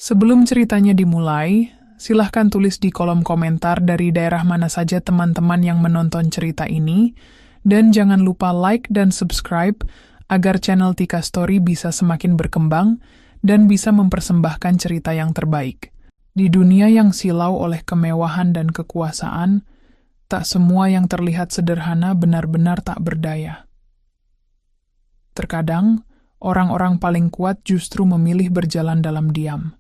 Sebelum ceritanya dimulai, silahkan tulis di kolom komentar dari daerah mana saja teman-teman yang menonton cerita ini, dan jangan lupa like dan subscribe agar channel Tika Story bisa semakin berkembang dan bisa mempersembahkan cerita yang terbaik. Di dunia yang silau oleh kemewahan dan kekuasaan, tak semua yang terlihat sederhana benar-benar tak berdaya. Terkadang, orang-orang paling kuat justru memilih berjalan dalam diam,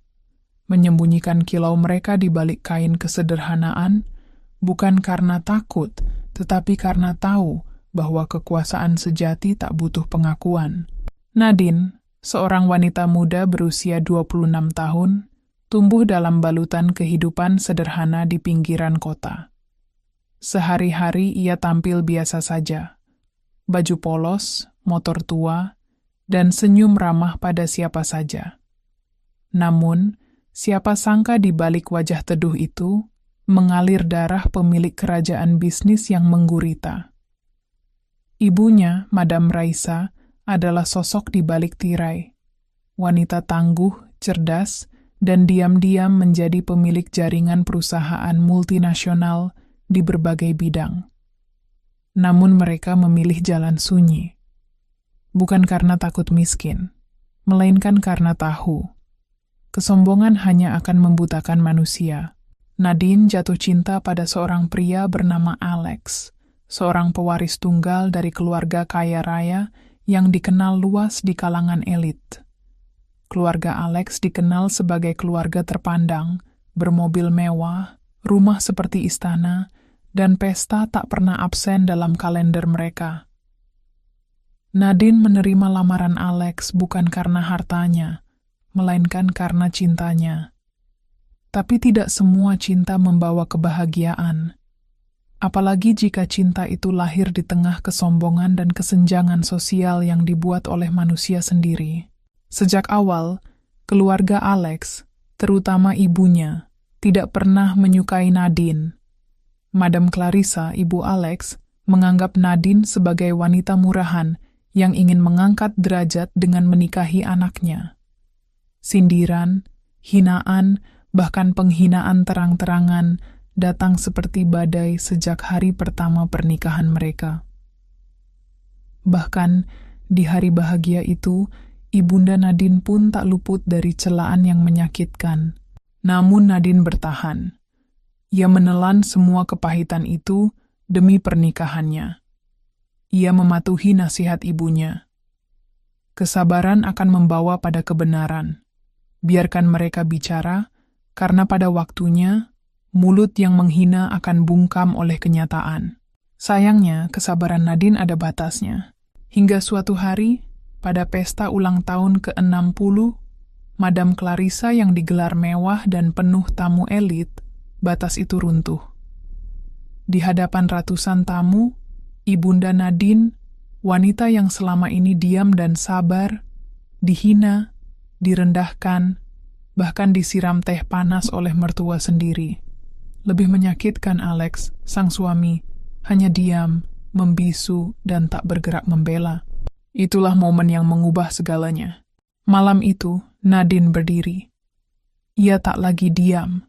menyembunyikan kilau mereka di balik kain kesederhanaan, bukan karena takut, tetapi karena tahu bahwa kekuasaan sejati tak butuh pengakuan. Nadine, seorang wanita muda berusia 26 tahun, tumbuh dalam balutan kehidupan sederhana di pinggiran kota. Sehari-hari ia tampil biasa saja, baju polos, motor tua, dan senyum ramah pada siapa saja. Namun, siapa sangka di balik wajah teduh itu, mengalir darah pemilik kerajaan bisnis yang menggurita. Ibunya, Madam Raisa, adalah sosok di balik tirai. Wanita tangguh, cerdas, dan diam-diam menjadi pemilik jaringan perusahaan multinasional di berbagai bidang. Namun mereka memilih jalan sunyi. Bukan karena takut miskin, melainkan karena tahu. Kesombongan hanya akan membutakan manusia. Nadine jatuh cinta pada seorang pria bernama Alex, seorang pewaris tunggal dari keluarga kaya raya yang dikenal luas di kalangan elit. Keluarga Alex dikenal sebagai keluarga terpandang, bermobil mewah, rumah seperti istana, dan pesta tak pernah absen dalam kalender mereka. Nadine menerima lamaran Alex bukan karena hartanya, melainkan karena cintanya. Tapi tidak semua cinta membawa kebahagiaan. Apalagi jika cinta itu lahir di tengah kesombongan dan kesenjangan sosial yang dibuat oleh manusia sendiri. Sejak awal, keluarga Alex, terutama ibunya, tidak pernah menyukai Nadine. Madam Clarissa, ibu Alex, menganggap Nadine sebagai wanita murahan yang ingin mengangkat derajat dengan menikahi anaknya. Sindiran, hinaan, bahkan penghinaan terang-terangan datang seperti badai sejak hari pertama pernikahan mereka. Bahkan di hari bahagia itu, Ibunda Nadine pun tak luput dari celaan yang menyakitkan. Namun Nadine bertahan. Ia menelan semua kepahitan itu demi pernikahannya. Ia mematuhi nasihat ibunya. Kesabaran akan membawa pada kebenaran. Biarkan mereka bicara, karena pada waktunya, mulut yang menghina akan bungkam oleh kenyataan. Sayangnya, kesabaran Nadine ada batasnya. Hingga suatu hari, pada pesta ulang tahun ke-60, Madam Clarissa yang digelar mewah dan penuh tamu elit, batas itu runtuh. Di hadapan ratusan tamu, Ibunda Nadine, wanita yang selama ini diam dan sabar, dihina, direndahkan, bahkan disiram teh panas oleh mertua sendiri. Lebih menyakitkan Alex, sang suami, hanya diam, membisu, dan tak bergerak membela. Itulah momen yang mengubah segalanya. Malam itu, Nadine berdiri. Ia tak lagi diam.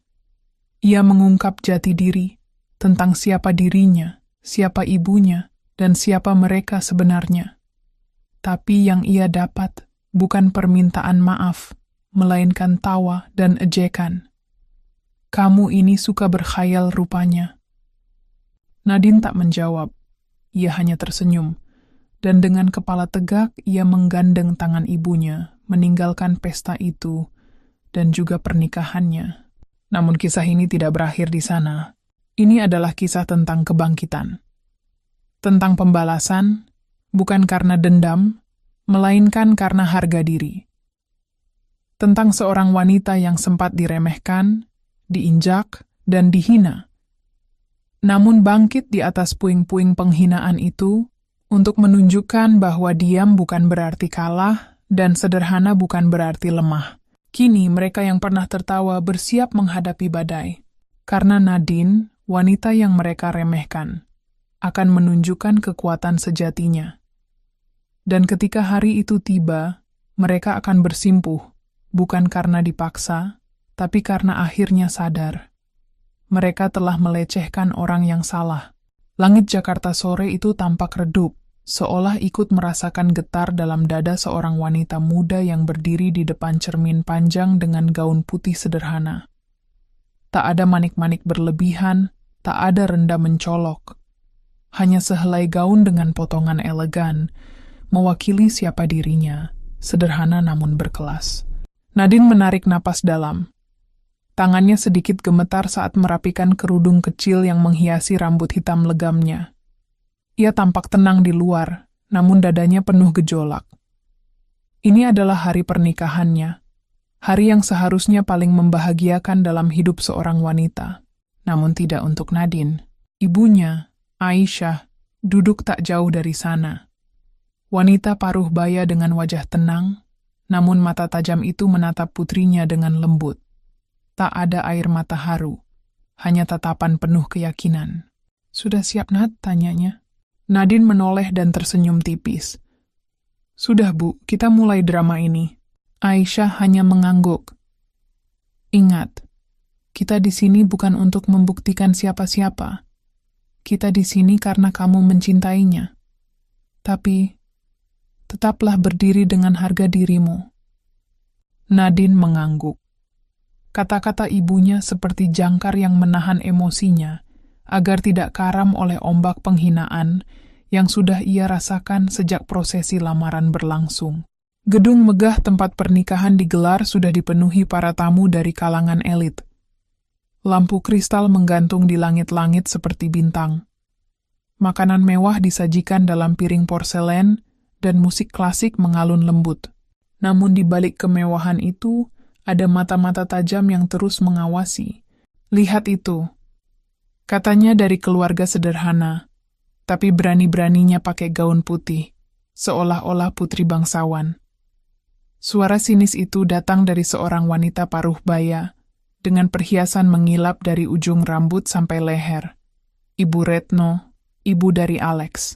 Ia mengungkap jati diri tentang siapa dirinya, siapa ibunya, dan siapa mereka sebenarnya. Tapi yang ia dapat bukan permintaan maaf, melainkan tawa dan ejekan. Kamu ini suka berkhayal rupanya. Nadine tak menjawab. Ia hanya tersenyum. Dan dengan kepala tegak, ia menggandeng tangan ibunya, meninggalkan pesta itu, dan juga pernikahannya. Namun kisah ini tidak berakhir di sana. Ini adalah kisah tentang kebangkitan. Tentang pembalasan, bukan karena dendam, melainkan karena harga diri. Tentang seorang wanita yang sempat diremehkan, diinjak, dan dihina. Namun bangkit di atas puing-puing penghinaan itu, untuk menunjukkan bahwa diam bukan berarti kalah dan sederhana bukan berarti lemah. Kini mereka yang pernah tertawa bersiap menghadapi badai. Karena Nadine, wanita yang mereka remehkan, akan menunjukkan kekuatan sejatinya. Dan ketika hari itu tiba, mereka akan bersimpuh, bukan karena dipaksa, tapi karena akhirnya sadar. Mereka telah melecehkan orang yang salah. Langit Jakarta sore itu tampak redup, seolah ikut merasakan getar dalam dada seorang wanita muda yang berdiri di depan cermin panjang dengan gaun putih sederhana. Tak ada manik-manik berlebihan, tak ada rendah mencolok. Hanya sehelai gaun dengan potongan elegan, mewakili siapa dirinya, sederhana namun berkelas. Nadine menarik napas dalam. Tangannya sedikit gemetar saat merapikan kerudung kecil yang menghiasi rambut hitam legamnya. Ia tampak tenang di luar, namun dadanya penuh gejolak. Ini adalah hari pernikahannya, hari yang seharusnya paling membahagiakan dalam hidup seorang wanita. Namun tidak untuk Nadine. Ibunya, Aisyah, duduk tak jauh dari sana. Wanita paruh baya dengan wajah tenang, namun mata tajam itu menatap putrinya dengan lembut. Tak ada air mata haru, hanya tatapan penuh keyakinan. "Sudah siap, Nat?" tanyanya. Nadine menoleh dan tersenyum tipis. "Sudah, Bu, kita mulai drama ini." Aisyah hanya mengangguk. "Ingat, kita di sini bukan untuk membuktikan siapa-siapa. Kita di sini karena kamu mencintainya. Tapi, tetaplah berdiri dengan harga dirimu." Nadine mengangguk. Kata-kata ibunya seperti jangkar yang menahan emosinya, agar tidak karam oleh ombak penghinaan yang sudah ia rasakan sejak prosesi lamaran berlangsung. Gedung megah tempat pernikahan digelar sudah dipenuhi para tamu dari kalangan elit. Lampu kristal menggantung di langit-langit seperti bintang. Makanan mewah disajikan dalam piring porselen dan musik klasik mengalun lembut. Namun di balik kemewahan itu, ada mata-mata tajam yang terus mengawasi. "Lihat itu," katanya dari keluarga sederhana, tapi berani-beraninya pakai gaun putih, seolah-olah putri bangsawan. Suara sinis itu datang dari seorang wanita paruh baya, dengan perhiasan mengilap dari ujung rambut sampai leher. Ibu Retno, ibu dari Alex.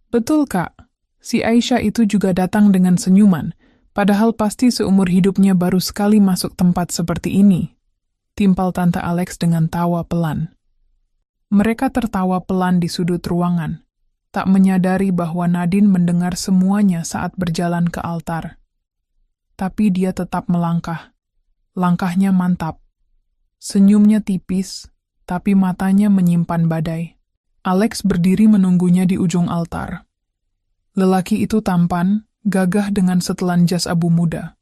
"Betul, Kak. Si Aisyah itu juga datang dengan senyuman, padahal pasti seumur hidupnya baru sekali masuk tempat seperti ini," timpal Tante Alex dengan tawa pelan. Mereka tertawa pelan di sudut ruangan, tak menyadari bahwa Nadine mendengar semuanya saat berjalan ke altar. Tapi dia tetap melangkah. Langkahnya mantap. Senyumnya tipis, tapi matanya menyimpan badai. Alex berdiri menunggunya di ujung altar. Lelaki itu tampan, gagah dengan setelan jas abu muda.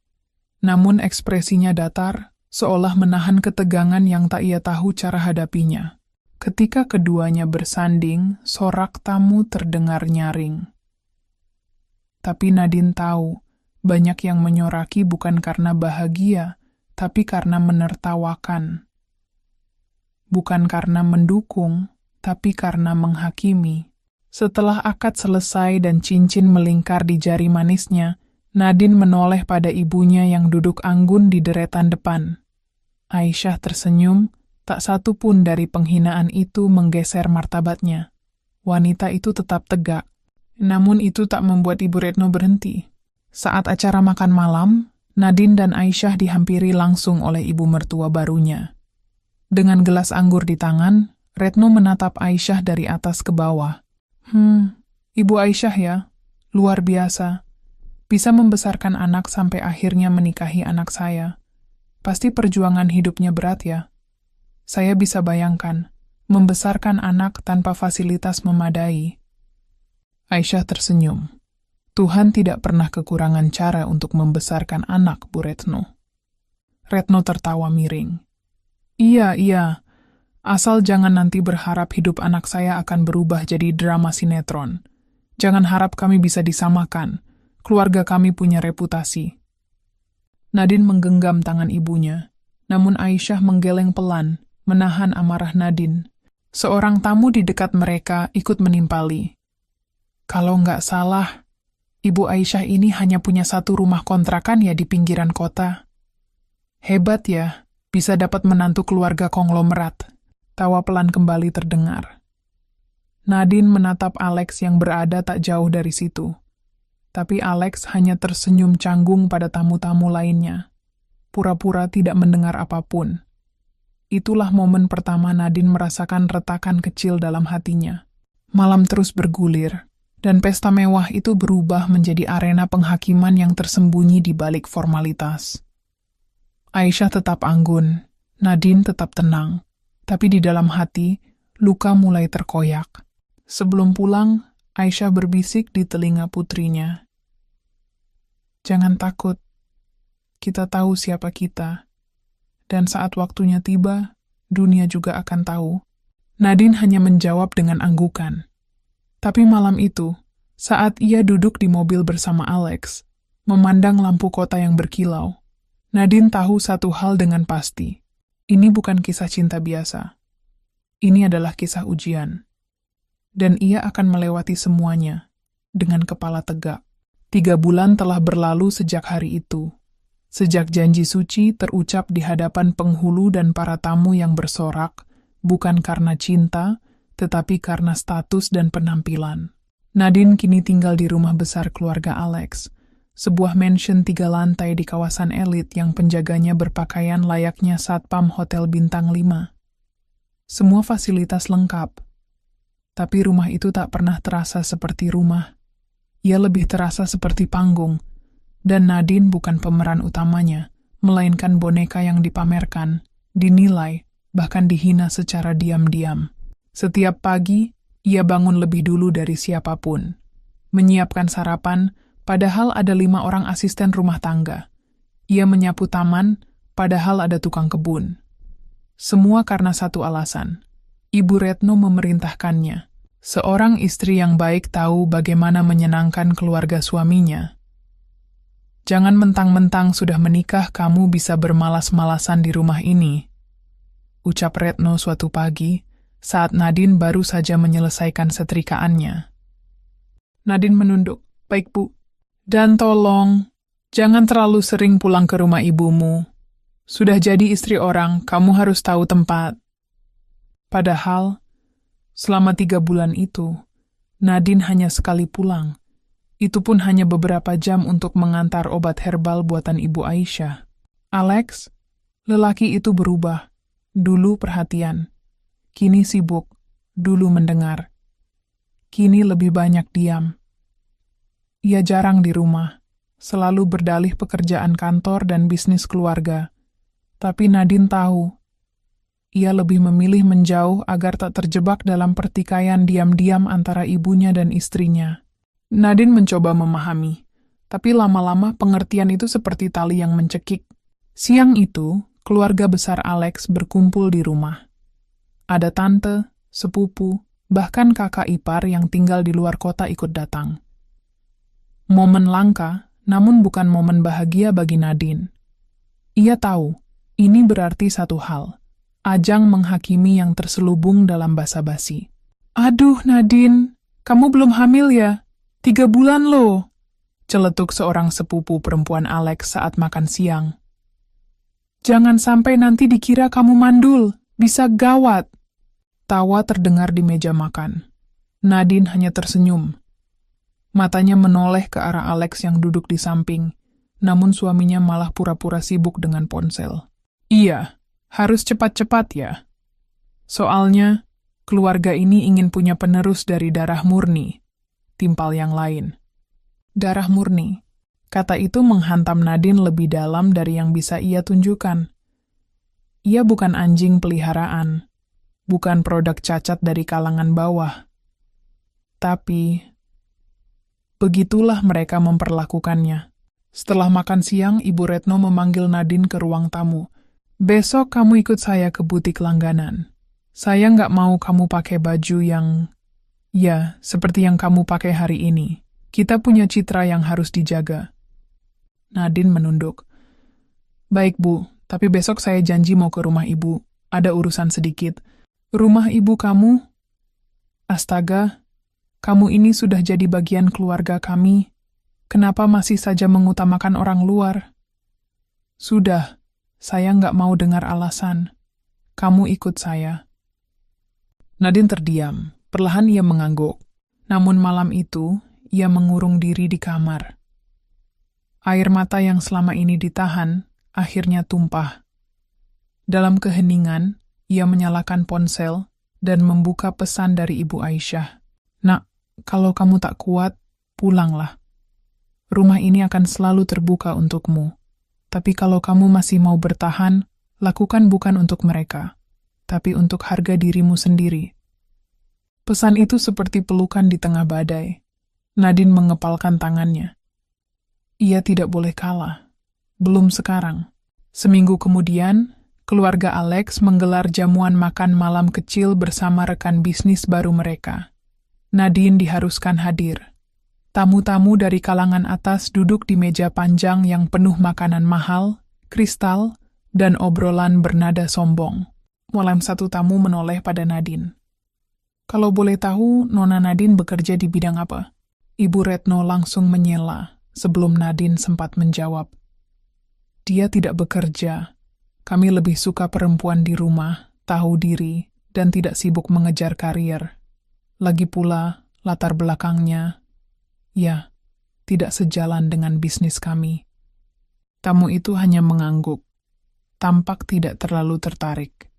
Namun ekspresinya datar, seolah menahan ketegangan yang tak ia tahu cara hadapinya. Ketika keduanya bersanding, sorak tamu terdengar nyaring. Tapi Nadine tahu, banyak yang menyoraki bukan karena bahagia, tapi karena menertawakan. Bukan karena mendukung, tapi karena menghakimi. Setelah akad selesai dan cincin melingkar di jari manisnya, Nadine menoleh pada ibunya yang duduk anggun di deretan depan. Aisyah tersenyum, tak satu pun dari penghinaan itu menggeser martabatnya. Wanita itu tetap tegak, namun itu tak membuat Ibu Retno berhenti. Saat acara makan malam, Nadine dan Aisyah dihampiri langsung oleh ibu mertua barunya. Dengan gelas anggur di tangan, Retno menatap Aisyah dari atas ke bawah. Ibu Aisyah ya, luar biasa. Bisa membesarkan anak sampai akhirnya menikahi anak saya. Pasti perjuangan hidupnya berat ya. Saya bisa bayangkan, membesarkan anak tanpa fasilitas memadai." Aisyah tersenyum. Tuhan tidak pernah kekurangan cara untuk membesarkan anak, Bu Retno. Retno tertawa miring. Iya. Asal jangan nanti berharap hidup anak saya akan berubah jadi drama sinetron. Jangan harap kami bisa disamakan. Keluarga kami punya reputasi." Nadine menggenggam tangan ibunya, namun Aisyah menggeleng pelan, menahan amarah Nadine. Seorang tamu di dekat mereka ikut menimpali. "Kalau nggak salah, Ibu Aisyah ini hanya punya satu rumah kontrakan ya di pinggiran kota. Hebat ya, bisa dapat menantu keluarga konglomerat." Tawa pelan kembali terdengar. Nadine menatap Alex yang berada tak jauh dari situ. Tapi Alex hanya tersenyum canggung pada tamu-tamu lainnya. pura-pura tidak mendengar apapun. Itulah momen pertama Nadine merasakan retakan kecil dalam hatinya. Malam terus bergulir, dan pesta mewah itu berubah menjadi arena penghakiman yang tersembunyi di balik formalitas. Aisyah tetap anggun, Nadine tetap tenang, tapi di dalam hati, luka mulai terkoyak. Sebelum pulang, Aisyah berbisik di telinga putrinya. Jangan takut, kita tahu siapa kita, dan saat waktunya tiba, dunia juga akan tahu. Nadine hanya menjawab dengan anggukan. Tapi malam itu, saat ia duduk di mobil bersama Alex, memandang lampu kota yang berkilau, Nadine tahu satu hal dengan pasti. Ini bukan kisah cinta biasa. Ini adalah kisah ujian. Dan ia akan melewati semuanya dengan kepala tegak. 3 bulan telah berlalu sejak hari itu. Sejak janji suci terucap di hadapan penghulu dan para tamu yang bersorak, bukan karena cinta, tetapi karena status dan penampilan. Nadine kini tinggal di rumah besar keluarga Alex, sebuah mansion 3 lantai di kawasan elit yang penjaganya berpakaian layaknya satpam hotel bintang 5. Semua fasilitas lengkap, tapi rumah itu tak pernah terasa seperti rumah. Ia lebih terasa seperti panggung, dan Nadine bukan pemeran utamanya, melainkan boneka yang dipamerkan, dinilai, bahkan dihina secara diam-diam. Setiap pagi, ia bangun lebih dulu dari siapapun. Menyiapkan sarapan, padahal ada 5 orang asisten rumah tangga. Ia menyapu taman, padahal ada tukang kebun. Semua karena satu alasan. Ibu Retno memerintahkannya. Seorang istri yang baik tahu bagaimana menyenangkan keluarga suaminya. Jangan mentang-mentang sudah menikah kamu bisa bermalas-malasan di rumah ini, ucap Retno suatu pagi saat Nadine baru saja menyelesaikan setrikaannya. Nadine menunduk, "Baik, Bu. Dan tolong, jangan terlalu sering pulang ke rumah ibumu. Sudah jadi istri orang, kamu harus tahu tempat." Padahal, selama 3 bulan itu, Nadine hanya sekali pulang. Itu pun hanya beberapa jam untuk mengantar obat herbal buatan Ibu Aisyah. Alex, lelaki itu berubah. Dulu perhatian, kini sibuk. Dulu mendengar, kini lebih banyak diam. Ia jarang di rumah, selalu berdalih pekerjaan kantor dan bisnis keluarga. Tapi Nadine tahu, ia lebih memilih menjauh agar tak terjebak dalam pertikaian diam-diam antara ibunya dan istrinya. Nadine mencoba memahami, tapi lama-lama pengertian itu seperti tali yang mencekik. Siang itu, keluarga besar Alex berkumpul di rumah. Ada tante, sepupu, bahkan kakak ipar yang tinggal di luar kota ikut datang. Momen langka, namun bukan momen bahagia bagi Nadine. Ia tahu, ini berarti satu hal, ajang menghakimi yang terselubung dalam basa-basi. "Aduh Nadine, kamu belum hamil ya? 3 bulan loh," celetuk seorang sepupu perempuan Alex saat makan siang. "Jangan sampai nanti dikira kamu mandul, bisa gawat." Tawa terdengar di meja makan. Nadine hanya tersenyum. Matanya menoleh ke arah Alex yang duduk di samping, namun suaminya malah pura-pura sibuk dengan ponsel. "Iya, harus cepat-cepat ya. Soalnya, keluarga ini ingin punya penerus dari darah murni," timpal yang lain. Darah murni. Kata itu menghantam Nadine lebih dalam dari yang bisa ia tunjukkan. Ia bukan anjing peliharaan, bukan produk cacat dari kalangan bawah. Tapi, begitulah mereka memperlakukannya. Setelah makan siang, Ibu Retno memanggil Nadine ke ruang tamu. "Besok kamu ikut saya ke butik langganan. Saya nggak mau kamu pakai baju yang... ya, seperti yang kamu pakai hari ini. Kita punya citra yang harus dijaga." Nadine menunduk. "Baik, Bu, tapi besok saya janji mau ke rumah Ibu. Ada urusan sedikit." "Rumah ibu kamu? Astaga, kamu ini sudah jadi bagian keluarga kami. Kenapa masih saja mengutamakan orang luar?" "Sudah, saya nggak mau dengar alasan. Kamu ikut saya." Nadine terdiam. Perlahan ia mengangguk. Namun malam itu, ia mengurung diri di kamar. Air mata yang selama ini ditahan, akhirnya tumpah. Dalam keheningan, ia menyalakan ponsel dan membuka pesan dari Ibu Aisyah. "Nak, kalau kamu tak kuat, pulanglah. Rumah ini akan selalu terbuka untukmu. Tapi kalau kamu masih mau bertahan, lakukan bukan untuk mereka, tapi untuk harga dirimu sendiri." Pesan itu seperti pelukan di tengah badai. Nadine mengepalkan tangannya. Ia tidak boleh kalah. Belum sekarang. Seminggu kemudian, keluarga Alex menggelar jamuan makan malam kecil bersama rekan bisnis baru mereka. Nadine diharuskan hadir. Tamu-tamu dari kalangan atas duduk di meja panjang yang penuh makanan mahal, kristal, dan obrolan bernada sombong. Malam satu tamu menoleh pada Nadine. "Kalau boleh tahu, Nona Nadine bekerja di bidang apa?" Ibu Retno langsung menyela sebelum Nadine sempat menjawab. "Dia tidak bekerja. Kami lebih suka perempuan di rumah, tahu diri, dan tidak sibuk mengejar karier. Lagi pula, latar belakangnya, ya, tidak sejalan dengan bisnis kami." Tamu itu hanya mengangguk, tampak tidak terlalu tertarik.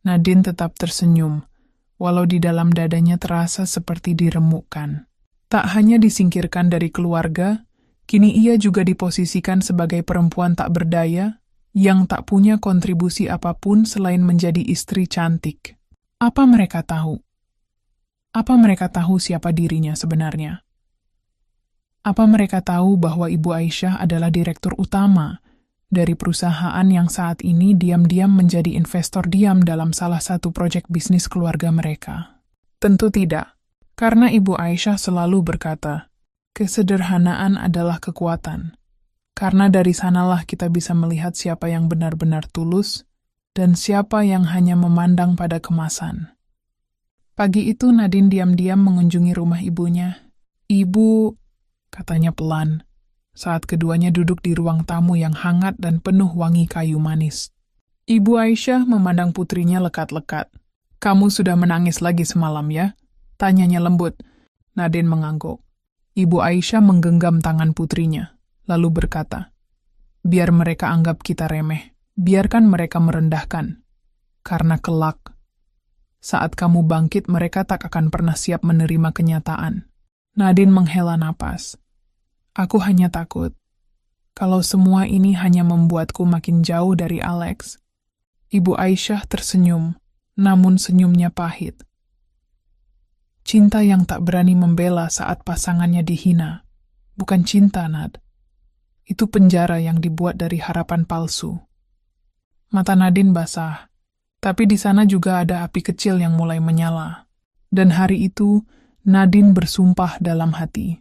Nadine tetap tersenyum, walau di dalam dadanya terasa seperti diremukkan. Tak hanya disingkirkan dari keluarga, kini ia juga diposisikan sebagai perempuan tak berdaya, yang tak punya kontribusi apapun selain menjadi istri cantik. Apa mereka tahu? Apa mereka tahu siapa dirinya sebenarnya? Apa mereka tahu bahwa Ibu Aisyah adalah direktur utama dari perusahaan yang saat ini diam-diam menjadi investor diam dalam salah satu proyek bisnis keluarga mereka? Tentu tidak, karena Ibu Aisyah selalu berkata, kesederhanaan adalah kekuatan. Karena dari sanalah kita bisa melihat siapa yang benar-benar tulus dan siapa yang hanya memandang pada kemasan. Pagi itu Nadine diam-diam mengunjungi rumah ibunya. "Ibu," katanya pelan, saat keduanya duduk di ruang tamu yang hangat dan penuh wangi kayu manis. Ibu Aisyah memandang putrinya lekat-lekat. "Kamu sudah menangis lagi semalam ya?" tanyanya lembut. Nadine mengangguk. Ibu Aisyah menggenggam tangan putrinya, lalu berkata, "Biar mereka anggap kita remeh, biarkan mereka merendahkan. Karena kelak, saat kamu bangkit mereka tak akan pernah siap menerima kenyataan." Nadine menghela napas. "Aku hanya takut, kalau semua ini hanya membuatku makin jauh dari Alex." Ibu Aisyah tersenyum, namun senyumnya pahit. Cinta yang tak berani membela saat pasangannya dihina, bukan cinta, Nad. Itu penjara yang dibuat dari harapan palsu. Mata Nadine basah, tapi di sana juga ada api kecil yang mulai menyala. Dan hari itu, Nadine bersumpah dalam hati.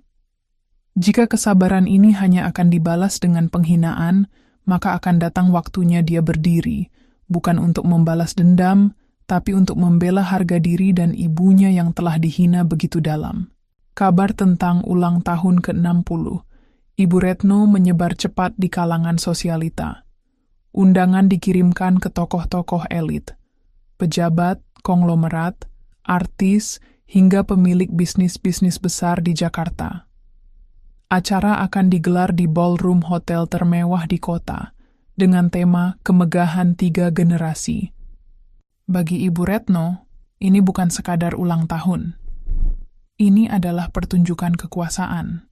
Jika kesabaran ini hanya akan dibalas dengan penghinaan, maka akan datang waktunya dia berdiri, bukan untuk membalas dendam, tapi untuk membela harga diri dan ibunya yang telah dihina begitu dalam. Kabar tentang ulang tahun ke-60 Ibu Retno menyebar cepat di kalangan sosialita. Undangan dikirimkan ke tokoh-tokoh elit, pejabat, konglomerat, artis, hingga pemilik bisnis-bisnis besar di Jakarta. Acara akan digelar di ballroom hotel termewah di kota, dengan tema kemegahan 3 generasi. Bagi Ibu Retno, ini bukan sekadar ulang tahun. Ini adalah pertunjukan kekuasaan.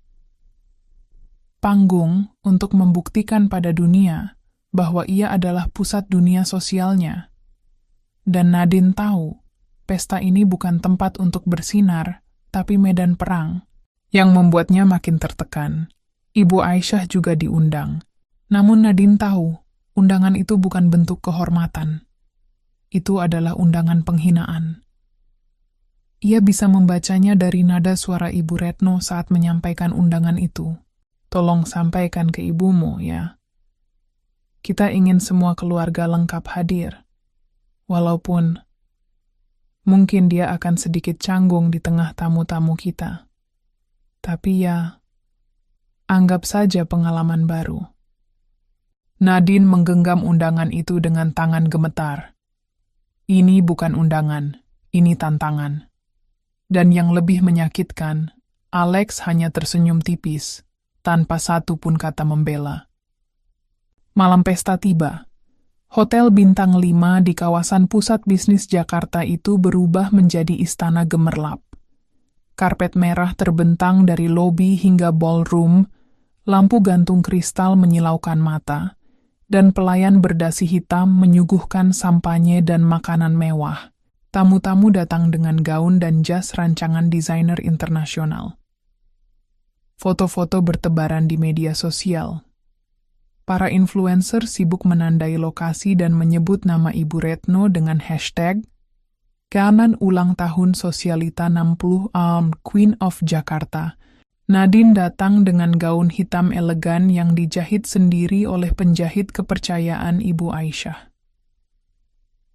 Panggung untuk membuktikan pada dunia bahwa ia adalah pusat dunia sosialnya. Dan Nadine tahu, pesta ini bukan tempat untuk bersinar, tapi medan perang, yang membuatnya makin tertekan. Ibu Aisyah juga diundang. Namun Nadine tahu, undangan itu bukan bentuk kehormatan. Itu adalah undangan penghinaan. Ia bisa membacanya dari nada suara Ibu Retno saat menyampaikan undangan itu. "Tolong sampaikan ke ibumu, ya. Kita ingin semua keluarga lengkap hadir. Walaupun mungkin dia akan sedikit canggung di tengah tamu-tamu kita. Tapi ya, anggap saja pengalaman baru." Nadine menggenggam undangan itu dengan tangan gemetar. Ini bukan undangan, ini tantangan. Dan yang lebih menyakitkan, Alex hanya tersenyum tipis, tanpa satu pun kata membela. Malam pesta tiba. Hotel Bintang 5 di kawasan pusat bisnis Jakarta itu berubah menjadi istana gemerlap. Karpet merah terbentang dari lobi hingga ballroom, lampu gantung kristal menyilaukan mata, dan pelayan berdasi hitam menyuguhkan sampanye dan makanan mewah. Tamu-tamu datang dengan gaun dan jas rancangan desainer internasional. Foto-foto bertebaran di media sosial. Para influencer sibuk menandai lokasi dan menyebut nama Ibu Retno dengan hashtag Kanan ulang tahun Sosialita 60 Queen of Jakarta. Nadine datang dengan gaun hitam elegan yang dijahit sendiri oleh penjahit kepercayaan Ibu Aisyah.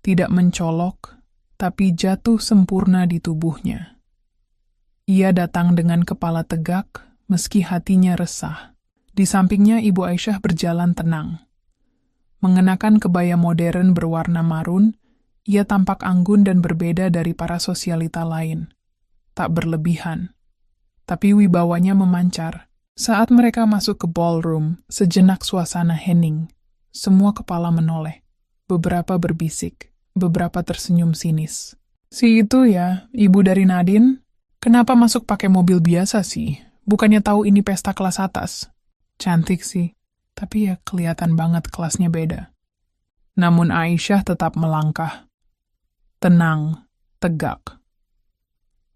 Tidak mencolok, tapi jatuh sempurna di tubuhnya. Ia datang dengan kepala tegak, meski hatinya resah. Di sampingnya Ibu Aisyah berjalan tenang. Mengenakan kebaya modern berwarna marun, ia tampak anggun dan berbeda dari para sosialita lain. Tak berlebihan, tapi wibawanya memancar. Saat mereka masuk ke ballroom, sejenak suasana hening. Semua kepala menoleh. Beberapa berbisik, beberapa tersenyum sinis. Si itu ya, ibu dari Nadine? Kenapa masuk pakai mobil biasa sih? Bukannya tahu ini pesta kelas atas? Cantik sih, tapi ya kelihatan banget kelasnya beda. Namun Aisyah tetap melangkah. Tenang, tegak.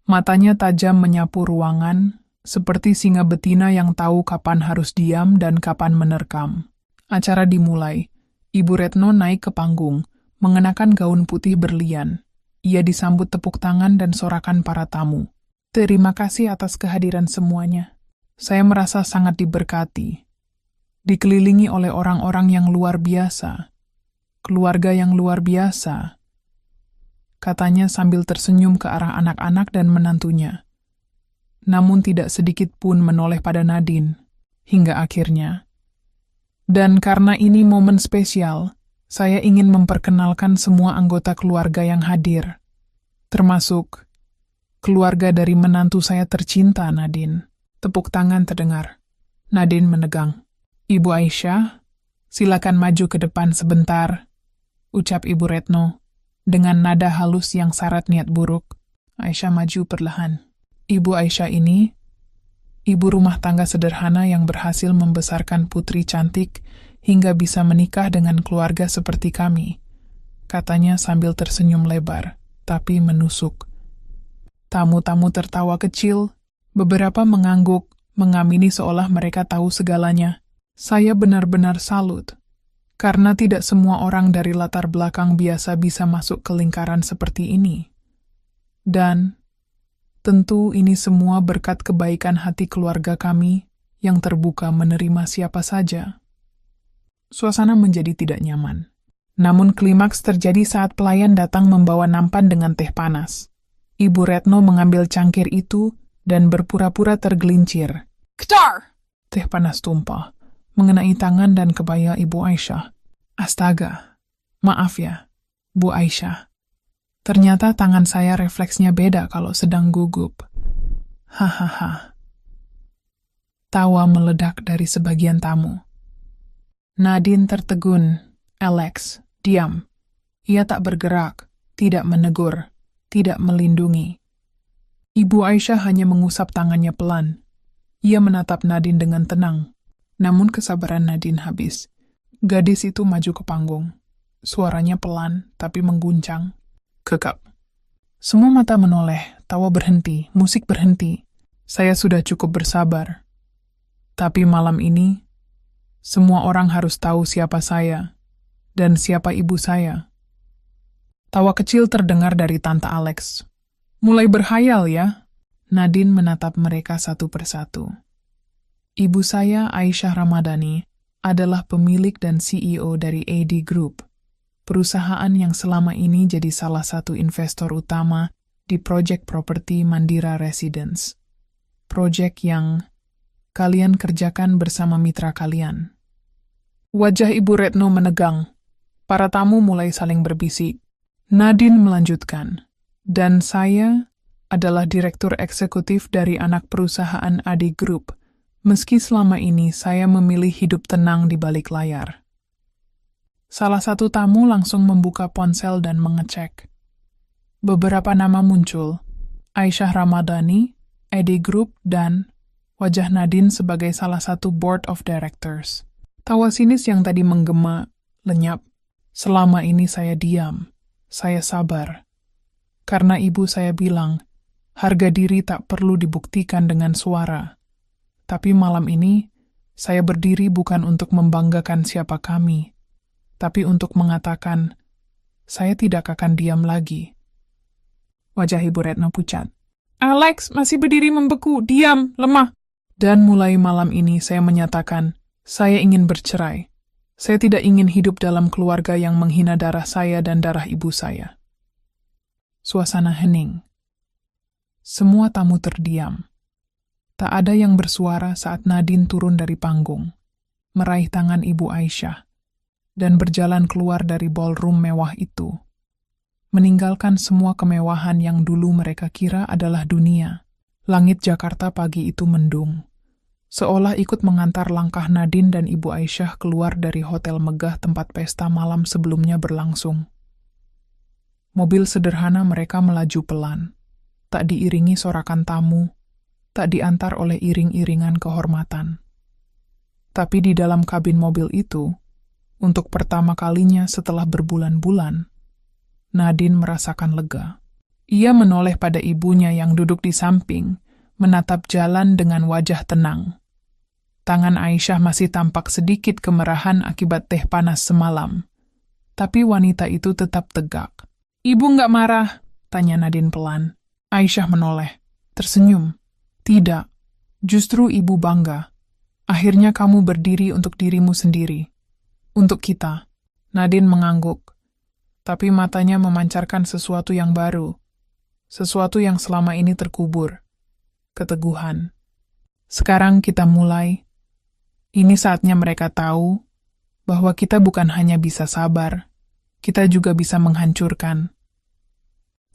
Matanya tajam menyapu ruangan, seperti singa betina yang tahu kapan harus diam dan kapan menerkam. Acara dimulai. Ibu Retno naik ke panggung, mengenakan gaun putih berlian. Ia disambut tepuk tangan dan sorakan para tamu. Terima kasih atas kehadiran semuanya. Saya merasa sangat diberkati. Dikelilingi oleh orang-orang yang luar biasa. Keluarga yang luar biasa. Katanya sambil tersenyum ke arah anak-anak dan menantunya. Namun tidak sedikit pun menoleh pada Nadine. Hingga akhirnya. Dan karena ini momen spesial, saya ingin memperkenalkan semua anggota keluarga yang hadir. Termasuk keluarga dari menantu saya tercinta, Nadine. Tepuk tangan terdengar. Nadine menegang. Ibu Aisyah, silakan maju ke depan sebentar, ucap Ibu Retno, dengan nada halus yang syarat niat buruk. Aisyah maju perlahan. Ibu Aisyah ini, ibu rumah tangga sederhana yang berhasil membesarkan putri cantik hingga bisa menikah dengan keluarga seperti kami, katanya sambil tersenyum lebar, tapi menusuk. Tamu-tamu tertawa kecil. Beberapa mengangguk, mengamini seolah mereka tahu segalanya. Saya benar-benar salut, karena tidak semua orang dari latar belakang biasa bisa masuk ke lingkaran seperti ini. Dan, tentu ini semua berkat kebaikan hati keluarga kami yang terbuka menerima siapa saja. Suasana menjadi tidak nyaman. Namun klimaks terjadi saat pelayan datang membawa nampan dengan teh panas. Ibu Retno mengambil cangkir itu dan berpura-pura tergelincir. Ketar! Teh panas tumpah, mengenai tangan dan kebaya Ibu Aisyah. Astaga, maaf ya, Bu Aisyah. Ternyata tangan saya refleksnya beda kalau sedang gugup. Hahaha. Tawa meledak dari sebagian tamu. Nadine tertegun. Alex, diam. Ia tak bergerak, tidak menegur, tidak melindungi. Ibu Aisyah hanya mengusap tangannya pelan. Ia menatap Nadine dengan tenang. Namun kesabaran Nadine habis. Gadis itu maju ke panggung. Suaranya pelan, tapi mengguncang. Kekap. Semua mata menoleh, tawa berhenti, musik berhenti. Saya sudah cukup bersabar. Tapi malam ini, semua orang harus tahu siapa saya, dan siapa ibu saya. Tawa kecil terdengar dari Tante Alex. Mulai berhayal ya? Nadine menatap mereka satu persatu. Ibu saya, Aisyah Ramadhani, adalah pemilik dan CEO dari AD Group, perusahaan yang selama ini jadi salah satu investor utama di proyek properti Mandira Residence. Proyek yang kalian kerjakan bersama mitra kalian. Wajah Ibu Retno menegang. Para tamu mulai saling berbisik. Nadine melanjutkan. Dan saya adalah direktur eksekutif dari anak perusahaan AD Group, meski selama ini saya memilih hidup tenang di balik layar. Salah satu tamu langsung membuka ponsel dan mengecek. Beberapa nama muncul, Aisyah Ramadhani, ED Group, dan wajah Nadine sebagai salah satu board of directors. Tawa sinis yang tadi menggema, lenyap. Selama ini saya diam, saya sabar. Karena ibu saya bilang, harga diri tak perlu dibuktikan dengan suara. Tapi malam ini, saya berdiri bukan untuk membanggakan siapa kami, tapi untuk mengatakan, saya tidak akan diam lagi. Wajah Ibu Retno pucat. Alex masih berdiri membeku, diam, lemah. Dan mulai malam ini saya menyatakan, saya ingin bercerai. Saya tidak ingin hidup dalam keluarga yang menghina darah saya dan darah ibu saya. Suasana hening. Semua tamu terdiam. Tak ada yang bersuara saat Nadine turun dari panggung, meraih tangan Ibu Aisyah, dan berjalan keluar dari ballroom mewah itu. Meninggalkan semua kemewahan yang dulu mereka kira adalah dunia. Langit Jakarta pagi itu mendung, seolah ikut mengantar langkah Nadine dan Ibu Aisyah keluar dari hotel megah tempat pesta malam sebelumnya berlangsung. Mobil sederhana mereka melaju pelan, tak diiringi sorakan tamu, tak diantar oleh iring-iringan kehormatan. Tapi di dalam kabin mobil itu, untuk pertama kalinya setelah berbulan-bulan, Nadine merasakan lega. Ia menoleh pada ibunya yang duduk di samping, menatap jalan dengan wajah tenang. Tangan Aisyah masih tampak sedikit kemerahan akibat teh panas semalam. Tapi wanita itu tetap tegak. Ibu nggak marah? Tanya Nadine pelan. Aisyah menoleh, tersenyum. Tidak, justru ibu bangga. Akhirnya kamu berdiri untuk dirimu sendiri. Untuk kita. Nadine mengangguk. Tapi matanya memancarkan sesuatu yang baru, sesuatu yang selama ini terkubur, keteguhan. Sekarang kita mulai. Ini saatnya mereka tahu bahwa kita bukan hanya bisa sabar, kita juga bisa menghancurkan.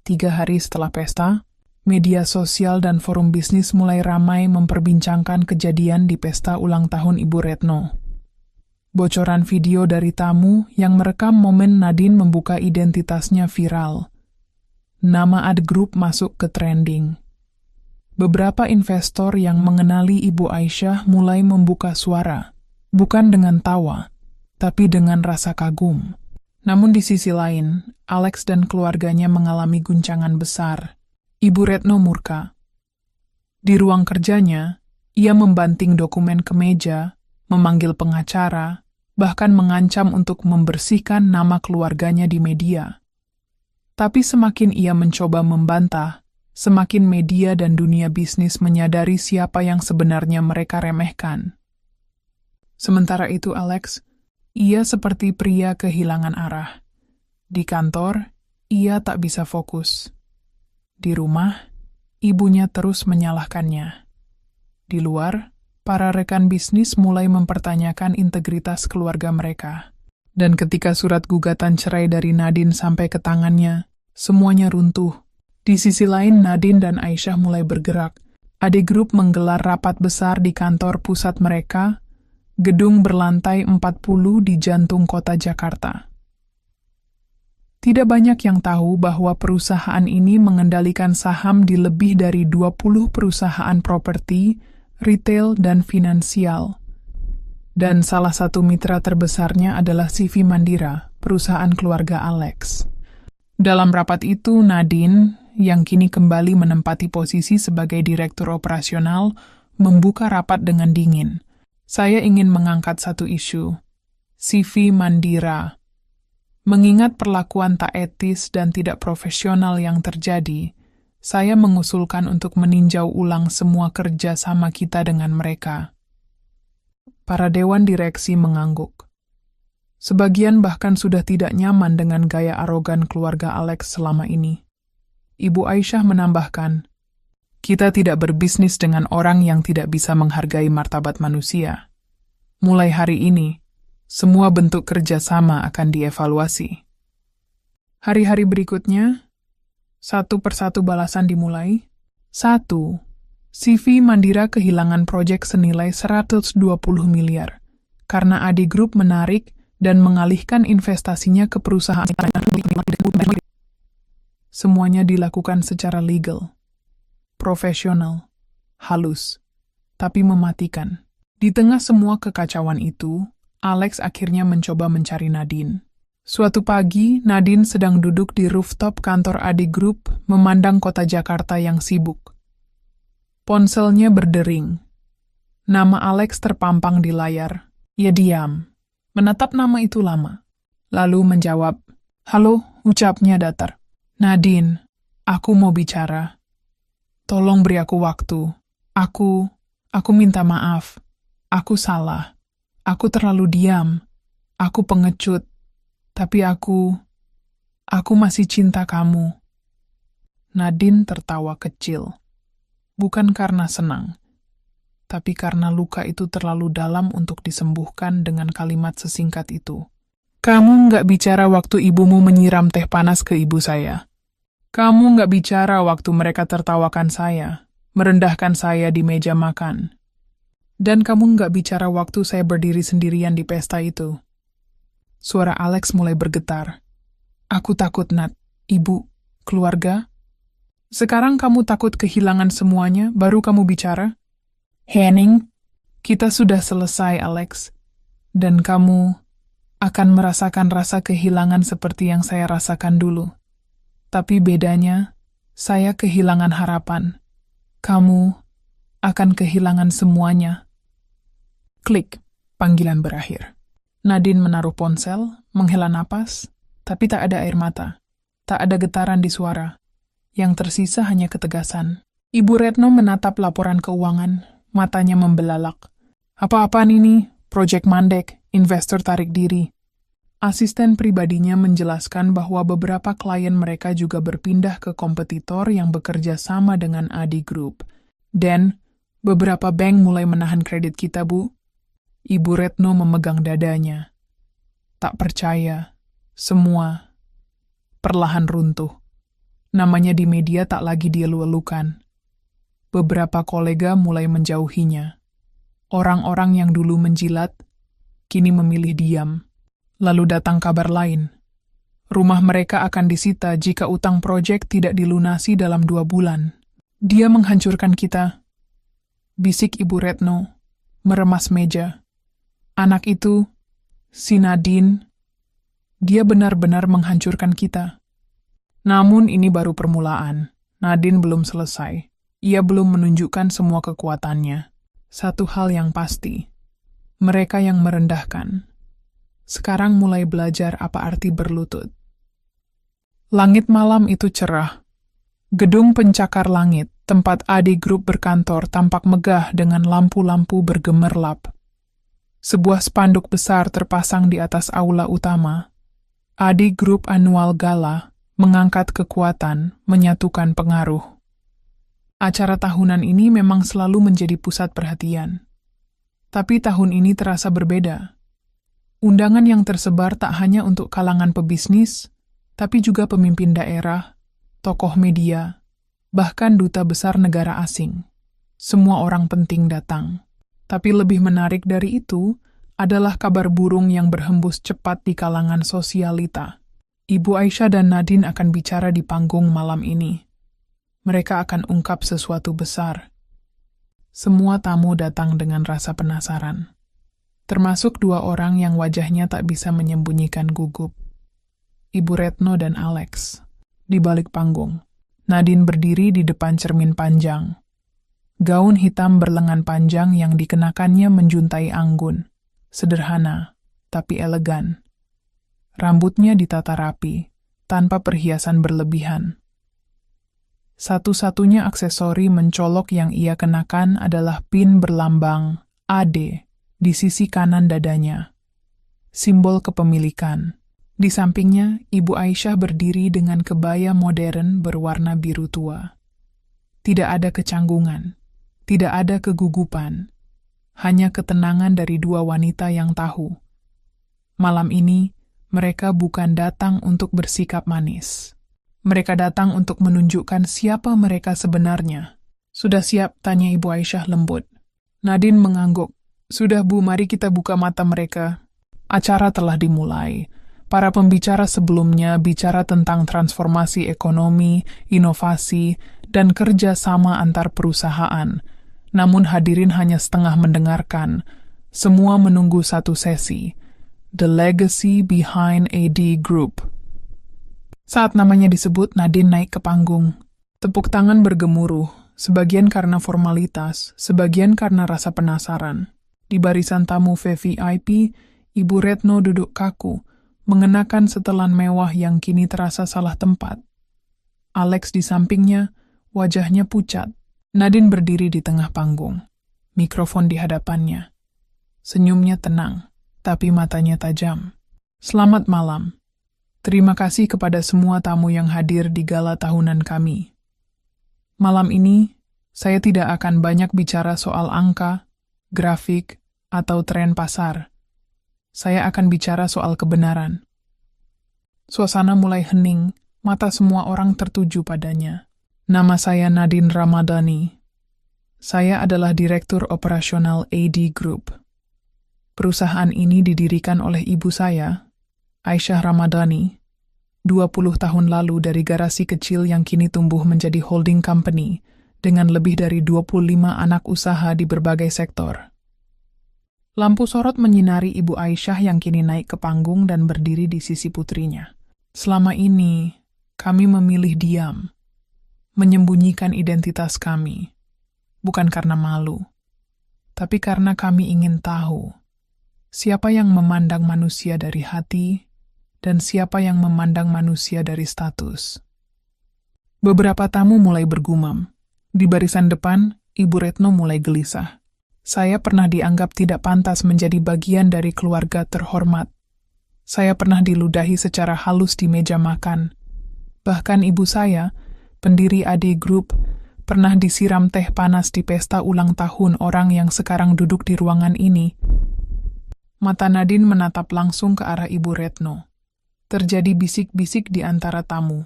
3 hari setelah pesta, media sosial dan forum bisnis mulai ramai memperbincangkan kejadian di pesta ulang tahun Ibu Retno. Bocoran video dari tamu yang merekam momen Nadine membuka identitasnya viral. Nama Ad Group masuk ke trending. Beberapa investor yang mengenali Ibu Aisyah mulai membuka suara, bukan dengan tawa, tapi dengan rasa kagum. Namun di sisi lain, Alex dan keluarganya mengalami guncangan besar. Ibu Retno murka. Di ruang kerjanya, ia membanting dokumen ke meja, memanggil pengacara, bahkan mengancam untuk membersihkan nama keluarganya di media. Tapi semakin ia mencoba membantah, semakin media dan dunia bisnis menyadari siapa yang sebenarnya mereka remehkan. Sementara itu Alex, ia seperti pria kehilangan arah. Di kantor, ia tak bisa fokus. Di rumah, ibunya terus menyalahkannya. Di luar, para rekan bisnis mulai mempertanyakan integritas keluarga mereka. Dan ketika surat gugatan cerai dari Nadine sampai ke tangannya, semuanya runtuh. Di sisi lain, Nadine dan Aisyah mulai bergerak. AD Group menggelar rapat besar di kantor pusat mereka, gedung berlantai 40 di jantung kota Jakarta. Tidak banyak yang tahu bahwa perusahaan ini mengendalikan saham di lebih dari 20 perusahaan properti, retail, dan finansial. Dan salah satu mitra terbesarnya adalah CV Mandira, perusahaan keluarga Alex. Dalam rapat itu, Nadine, yang kini kembali menempati posisi sebagai direktur operasional, membuka rapat dengan dingin. Saya ingin mengangkat satu isu, CV Mandira. Mengingat perlakuan tak etis dan tidak profesional yang terjadi, saya mengusulkan untuk meninjau ulang semua kerja sama kita dengan mereka. Para dewan direksi mengangguk. Sebagian bahkan sudah tidak nyaman dengan gaya arogan keluarga Alex selama ini. Ibu Aisyah menambahkan, kita tidak berbisnis dengan orang yang tidak bisa menghargai martabat manusia. Mulai hari ini, semua bentuk kerjasama akan dievaluasi. Hari-hari berikutnya, satu persatu balasan dimulai. 1. CV Mandira kehilangan proyek senilai 120 miliar karena AD Group menarik dan mengalihkan investasinya ke perusahaan. Semuanya dilakukan secara legal, profesional, halus, tapi mematikan. Di tengah semua kekacauan itu, Alex akhirnya mencoba mencari Nadine. Suatu pagi, Nadine sedang duduk di rooftop kantor Adi Group memandang kota Jakarta yang sibuk. Ponselnya berdering. Nama Alex terpampang di layar. Ia diam, menatap nama itu lama. Lalu menjawab, "Halo," ucapnya datar. "Nadine, aku mau bicara. Tolong beri aku waktu. Aku minta maaf. Aku salah. Aku terlalu diam. Aku pengecut. Tapi aku masih cinta kamu." Nadine tertawa kecil. Bukan karena senang, tapi karena luka itu terlalu dalam untuk disembuhkan dengan kalimat sesingkat itu. "Kamu nggak bicara waktu ibumu menyiram teh panas ke ibu saya. Kamu nggak bicara waktu mereka tertawakan saya, merendahkan saya di meja makan. Dan kamu nggak bicara waktu saya berdiri sendirian di pesta itu." Suara Alex mulai bergetar. "Aku takut, Nat. Ibu, keluarga. Sekarang kamu takut kehilangan semuanya, baru kamu bicara? Henning, kita sudah selesai, Alex. Dan kamu akan merasakan rasa kehilangan seperti yang saya rasakan dulu. Tapi bedanya, saya kehilangan harapan. Kamu akan kehilangan semuanya." Klik, panggilan berakhir. Nadine menaruh ponsel, menghela napas, tapi tak ada air mata. Tak ada getaran di suara. Yang tersisa hanya ketegasan. Ibu Retno menatap laporan keuangan, matanya membelalak. "Apa-apaan ini? Proyek mandek, investor tarik diri." Asisten pribadinya menjelaskan bahwa beberapa klien mereka juga berpindah ke kompetitor yang bekerja sama dengan Adi Group. Dan beberapa bank mulai menahan kredit kita, Bu. Ibu Retno memegang dadanya. Tak percaya, semua perlahan runtuh. Namanya di media tak lagi dielu-elukan. Beberapa kolega mulai menjauhinya. Orang-orang yang dulu menjilat, kini memilih diam. Lalu datang kabar lain. Rumah mereka akan disita jika utang proyek tidak dilunasi dalam 2 bulan. "Dia menghancurkan kita," bisik Ibu Retno, meremas meja. "Anak itu, si Nadine, dia benar-benar menghancurkan kita." Namun ini baru permulaan. Nadine belum selesai. Ia belum menunjukkan semua kekuatannya. Satu hal yang pasti, mereka yang merendahkan sekarang mulai belajar apa arti berlutut. Langit malam itu cerah. Gedung pencakar langit, tempat Adi Group berkantor, tampak megah dengan lampu-lampu bergemerlap. Sebuah spanduk besar terpasang di atas aula utama. Adi Group Annual Gala, mengangkat kekuatan, menyatukan pengaruh. Acara tahunan ini memang selalu menjadi pusat perhatian. Tapi tahun ini terasa berbeda. Undangan yang tersebar tak hanya untuk kalangan pebisnis, tapi juga pemimpin daerah, tokoh media, bahkan duta besar negara asing. Semua orang penting datang. Tapi lebih menarik dari itu adalah kabar burung yang berhembus cepat di kalangan sosialita. Ibu Aisyah dan Nadine akan bicara di panggung malam ini. Mereka akan ungkap sesuatu besar. Semua tamu datang dengan rasa penasaran. Termasuk 2 orang yang wajahnya tak bisa menyembunyikan gugup. Ibu Retno dan Alex. Di balik panggung, Nadine berdiri di depan cermin panjang. Gaun hitam berlengan panjang yang dikenakannya menjuntai anggun. Sederhana, tapi elegan. Rambutnya ditata rapi, tanpa perhiasan berlebihan. Satu-satunya aksesori mencolok yang ia kenakan adalah pin berlambang AD di sisi kanan dadanya. Simbol kepemilikan. Di sampingnya, Ibu Aisyah berdiri dengan kebaya modern berwarna biru tua. Tidak ada kecanggungan, tidak ada kegugupan, hanya ketenangan dari 2 wanita yang tahu. Malam ini, mereka bukan datang untuk bersikap manis. Mereka datang untuk menunjukkan siapa mereka sebenarnya. "Sudah siap?" tanya Ibu Aisyah lembut. Nadine mengangguk. "Sudah, Bu, mari kita buka mata mereka." Acara telah dimulai. Para pembicara sebelumnya bicara tentang transformasi ekonomi, inovasi, dan kerja sama antar perusahaan. Namun hadirin hanya setengah mendengarkan. Semua menunggu satu sesi. The Legacy Behind AD Group. Saat namanya disebut, Nadine naik ke panggung. Tepuk tangan bergemuruh, sebagian karena formalitas, sebagian karena rasa penasaran. Di barisan tamu VVIP, Ibu Retno duduk kaku, mengenakan setelan mewah yang kini terasa salah tempat. Alex di sampingnya, wajahnya pucat. Nadine berdiri di tengah panggung, mikrofon di hadapannya. Senyumnya tenang, tapi matanya tajam. Selamat malam. Terima kasih kepada semua tamu yang hadir di gala tahunan kami. Malam ini, saya tidak akan banyak bicara soal angka, grafik, atau tren pasar. Saya akan bicara soal kebenaran. Suasana mulai hening, mata semua orang tertuju padanya. Nama saya Nadine Ramadhani. Saya adalah Direktur Operasional AD Group. Perusahaan ini didirikan oleh ibu saya, Aisyah Ramadhani, 20 tahun lalu dari garasi kecil yang kini tumbuh menjadi holding company dengan lebih dari 25 anak usaha di berbagai sektor. Lampu sorot menyinari Ibu Aisyah yang kini naik ke panggung dan berdiri di sisi putrinya. Selama ini, kami memilih diam, menyembunyikan identitas kami, bukan karena malu, tapi karena kami ingin tahu siapa yang memandang manusia dari hati dan siapa yang memandang manusia dari status. Beberapa tamu mulai bergumam. Di barisan depan, Ibu Retno mulai gelisah. Saya pernah dianggap tidak pantas menjadi bagian dari keluarga terhormat. Saya pernah diludahi secara halus di meja makan. Bahkan ibu saya, pendiri AD Group, pernah disiram teh panas di pesta ulang tahun orang yang sekarang duduk di ruangan ini. Mata Nadine menatap langsung ke arah Ibu Retno. Terjadi bisik-bisik di antara tamu.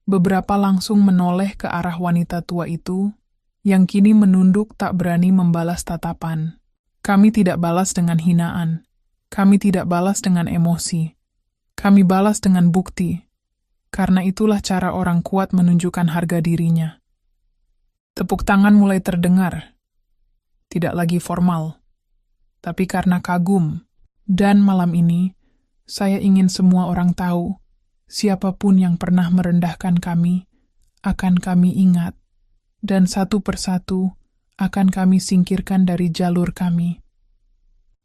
Beberapa langsung menoleh ke arah wanita tua itu, yang kini menunduk tak berani membalas tatapan. Kami tidak balas dengan hinaan. Kami tidak balas dengan emosi. Kami balas dengan bukti. Karena itulah cara orang kuat menunjukkan harga dirinya. Tepuk tangan mulai terdengar. Tidak lagi formal. Tapi karena kagum. Dan malam ini, saya ingin semua orang tahu, siapapun yang pernah merendahkan kami, akan kami ingat. Dan satu persatu akan kami singkirkan dari jalur kami.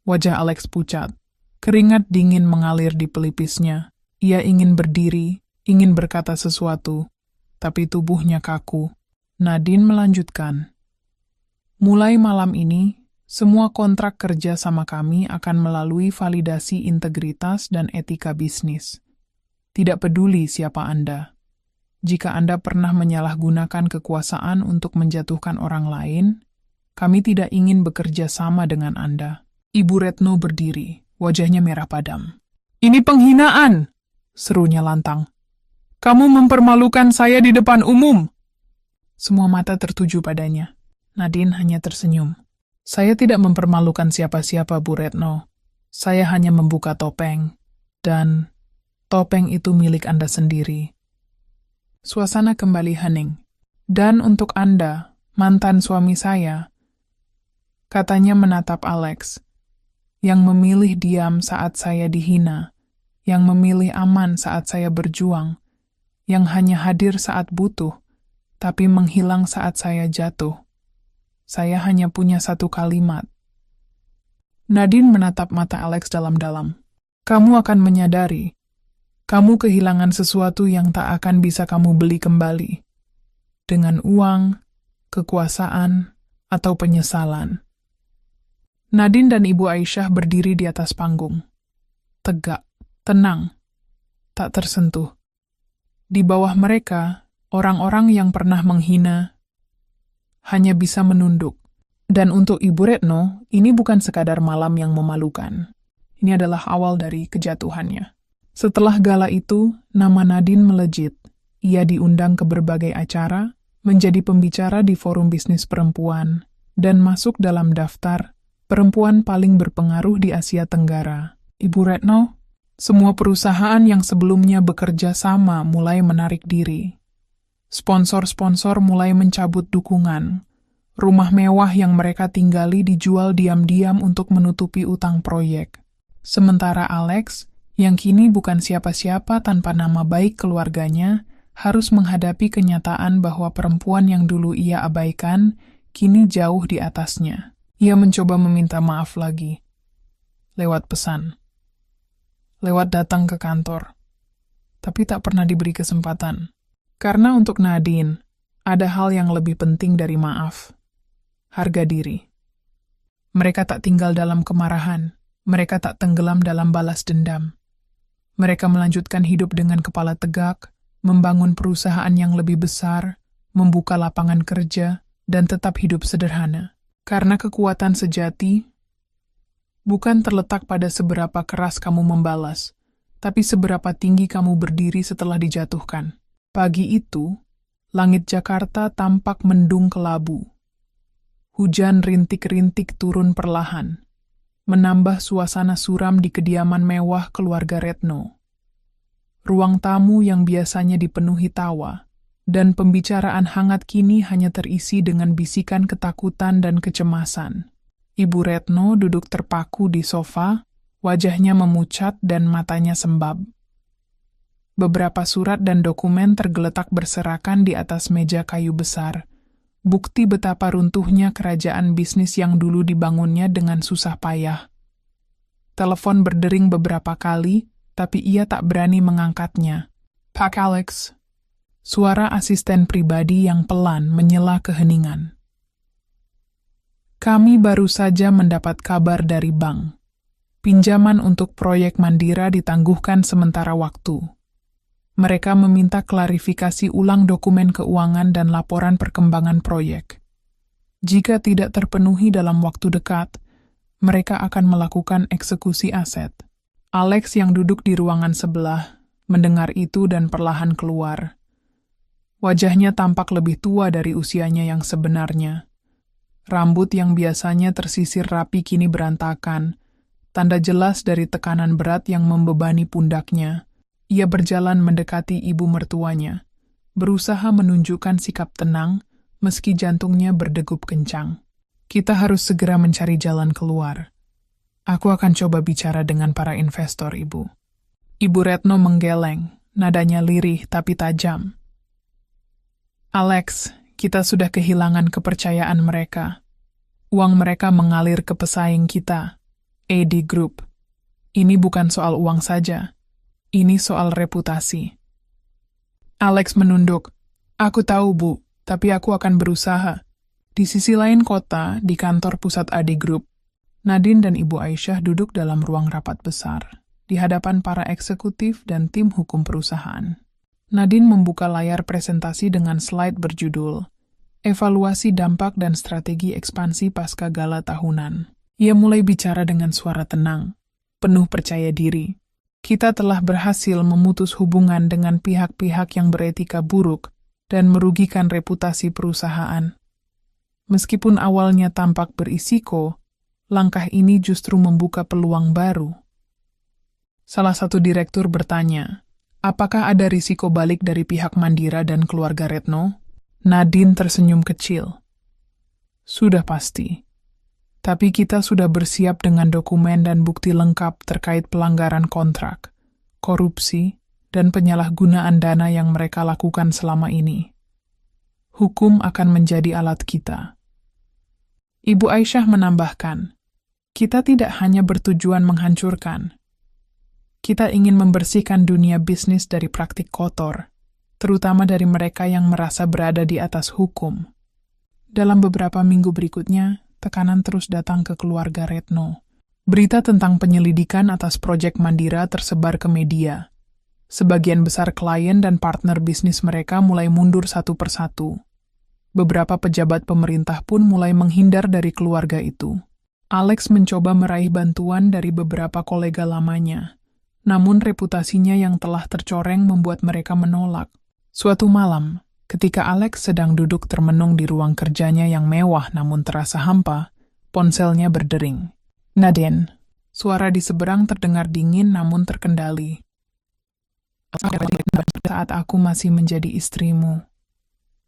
Wajah Alex pucat. Keringat dingin mengalir di pelipisnya. Ia ingin berdiri, ingin berkata sesuatu, tapi tubuhnya kaku. Nadine melanjutkan. Mulai malam ini, semua kontrak kerja sama kami akan melalui validasi integritas dan etika bisnis. Tidak peduli siapa Anda. Jika Anda pernah menyalahgunakan kekuasaan untuk menjatuhkan orang lain, kami tidak ingin bekerja sama dengan Anda. Ibu Retno berdiri, wajahnya merah padam. Ini penghinaan, serunya lantang. Kamu mempermalukan saya di depan umum. Semua mata tertuju padanya. Nadine hanya tersenyum. Saya tidak mempermalukan siapa-siapa, Bu Retno. Saya hanya membuka topeng. Dan topeng itu milik Anda sendiri. Suasana kembali hening. Dan untuk Anda, mantan suami saya, katanya menatap Alex, yang memilih diam saat saya dihina, yang memilih aman saat saya berjuang, yang hanya hadir saat butuh, tapi menghilang saat saya jatuh. Saya hanya punya satu kalimat. Nadine menatap mata Alex dalam-dalam. Kamu akan menyadari, kamu kehilangan sesuatu yang tak akan bisa kamu beli kembali. Dengan uang, kekuasaan, atau penyesalan. Nadine dan Ibu Aisyah berdiri di atas panggung. Tegak, tenang, tak tersentuh. Di bawah mereka, orang-orang yang pernah menghina hanya bisa menunduk. Dan untuk Ibu Retno, ini bukan sekadar malam yang memalukan. Ini adalah awal dari kejatuhannya. Setelah gala itu, nama Nadine melejit. Ia diundang ke berbagai acara, menjadi pembicara di forum bisnis perempuan, dan masuk dalam daftar perempuan paling berpengaruh di Asia Tenggara. Ibu Retno, semua perusahaan yang sebelumnya bekerja sama mulai menarik diri. Sponsor-sponsor mulai mencabut dukungan. Rumah mewah yang mereka tinggali dijual diam-diam untuk menutupi utang proyek. Sementara Alex, yang kini bukan siapa-siapa tanpa nama baik keluarganya, harus menghadapi kenyataan bahwa perempuan yang dulu ia abaikan, kini jauh di atasnya. Ia mencoba meminta maaf lagi. Lewat pesan. Lewat datang ke kantor. Tapi tak pernah diberi kesempatan. Karena untuk Nadine, ada hal yang lebih penting dari maaf. Harga diri. Mereka tak tinggal dalam kemarahan. Mereka tak tenggelam dalam balas dendam. Mereka melanjutkan hidup dengan kepala tegak, membangun perusahaan yang lebih besar, membuka lapangan kerja, dan tetap hidup sederhana. Karena kekuatan sejati bukan terletak pada seberapa keras kamu membalas, tapi seberapa tinggi kamu berdiri setelah dijatuhkan. Pagi itu, langit Jakarta tampak mendung kelabu. Hujan rintik-rintik turun perlahan, menambah suasana suram di kediaman mewah keluarga Retno. Ruang tamu yang biasanya dipenuhi tawa, dan pembicaraan hangat kini hanya terisi dengan bisikan ketakutan dan kecemasan. Ibu Retno duduk terpaku di sofa, wajahnya memucat dan matanya sembab. Beberapa surat dan dokumen tergeletak berserakan di atas meja kayu besar, bukti betapa runtuhnya kerajaan bisnis yang dulu dibangunnya dengan susah payah. Telepon berdering beberapa kali, tapi ia tak berani mengangkatnya. Pak Alex. Suara asisten pribadi yang pelan menyela keheningan. Kami baru saja mendapat kabar dari bank. Pinjaman untuk proyek Mandira ditangguhkan sementara waktu. Mereka meminta klarifikasi ulang dokumen keuangan dan laporan perkembangan proyek. Jika tidak terpenuhi dalam waktu dekat, mereka akan melakukan eksekusi aset. Alex yang duduk di ruangan sebelah mendengar itu dan perlahan keluar. Wajahnya tampak lebih tua dari usianya yang sebenarnya. Rambut yang biasanya tersisir rapi kini berantakan, tanda jelas dari tekanan berat yang membebani pundaknya. Ia berjalan mendekati ibu mertuanya, berusaha menunjukkan sikap tenang, meski jantungnya berdegup kencang. Kita harus segera mencari jalan keluar. Aku akan coba bicara dengan para investor, Ibu. Ibu Retno menggeleng, nadanya lirih tapi tajam. Alex, kita sudah kehilangan kepercayaan mereka. Uang mereka mengalir ke pesaing kita, AD Group. Ini bukan soal uang saja. Ini soal reputasi. Alex menunduk. Aku tahu, Bu, tapi aku akan berusaha. Di sisi lain kota, di kantor pusat AD Group, Nadine dan Ibu Aisyah duduk dalam ruang rapat besar, di hadapan para eksekutif dan tim hukum perusahaan. Nadine membuka layar presentasi dengan slide berjudul Evaluasi Dampak dan Strategi Ekspansi Pasca Gala Tahunan. Ia mulai bicara dengan suara tenang, penuh percaya diri. Kita telah berhasil memutus hubungan dengan pihak-pihak yang beretika buruk dan merugikan reputasi perusahaan. Meskipun awalnya tampak berisiko, langkah ini justru membuka peluang baru. Salah satu direktur bertanya, apakah ada risiko balik dari pihak Mandira dan keluarga Retno? Nadine tersenyum kecil. Sudah pasti. Tapi kita sudah bersiap dengan dokumen dan bukti lengkap terkait pelanggaran kontrak, korupsi, dan penyalahgunaan dana yang mereka lakukan selama ini. Hukum akan menjadi alat kita. Ibu Aisyah menambahkan, kita tidak hanya bertujuan menghancurkan. Kita ingin membersihkan dunia bisnis dari praktik kotor, terutama dari mereka yang merasa berada di atas hukum. Dalam beberapa minggu berikutnya, tekanan terus datang ke keluarga Retno. Berita tentang penyelidikan atas proyek Mandira tersebar ke media. Sebagian besar klien dan partner bisnis mereka mulai mundur satu persatu. Beberapa pejabat pemerintah pun mulai menghindar dari keluarga itu. Alex mencoba meraih bantuan dari beberapa kolega lamanya. Namun reputasinya yang telah tercoreng membuat mereka menolak. Suatu malam, ketika Alex sedang duduk termenung di ruang kerjanya yang mewah namun terasa hampa, Ponselnya berdering. Nadine. Suara di seberang terdengar dingin namun terkendali. Saat aku masih menjadi istrimu,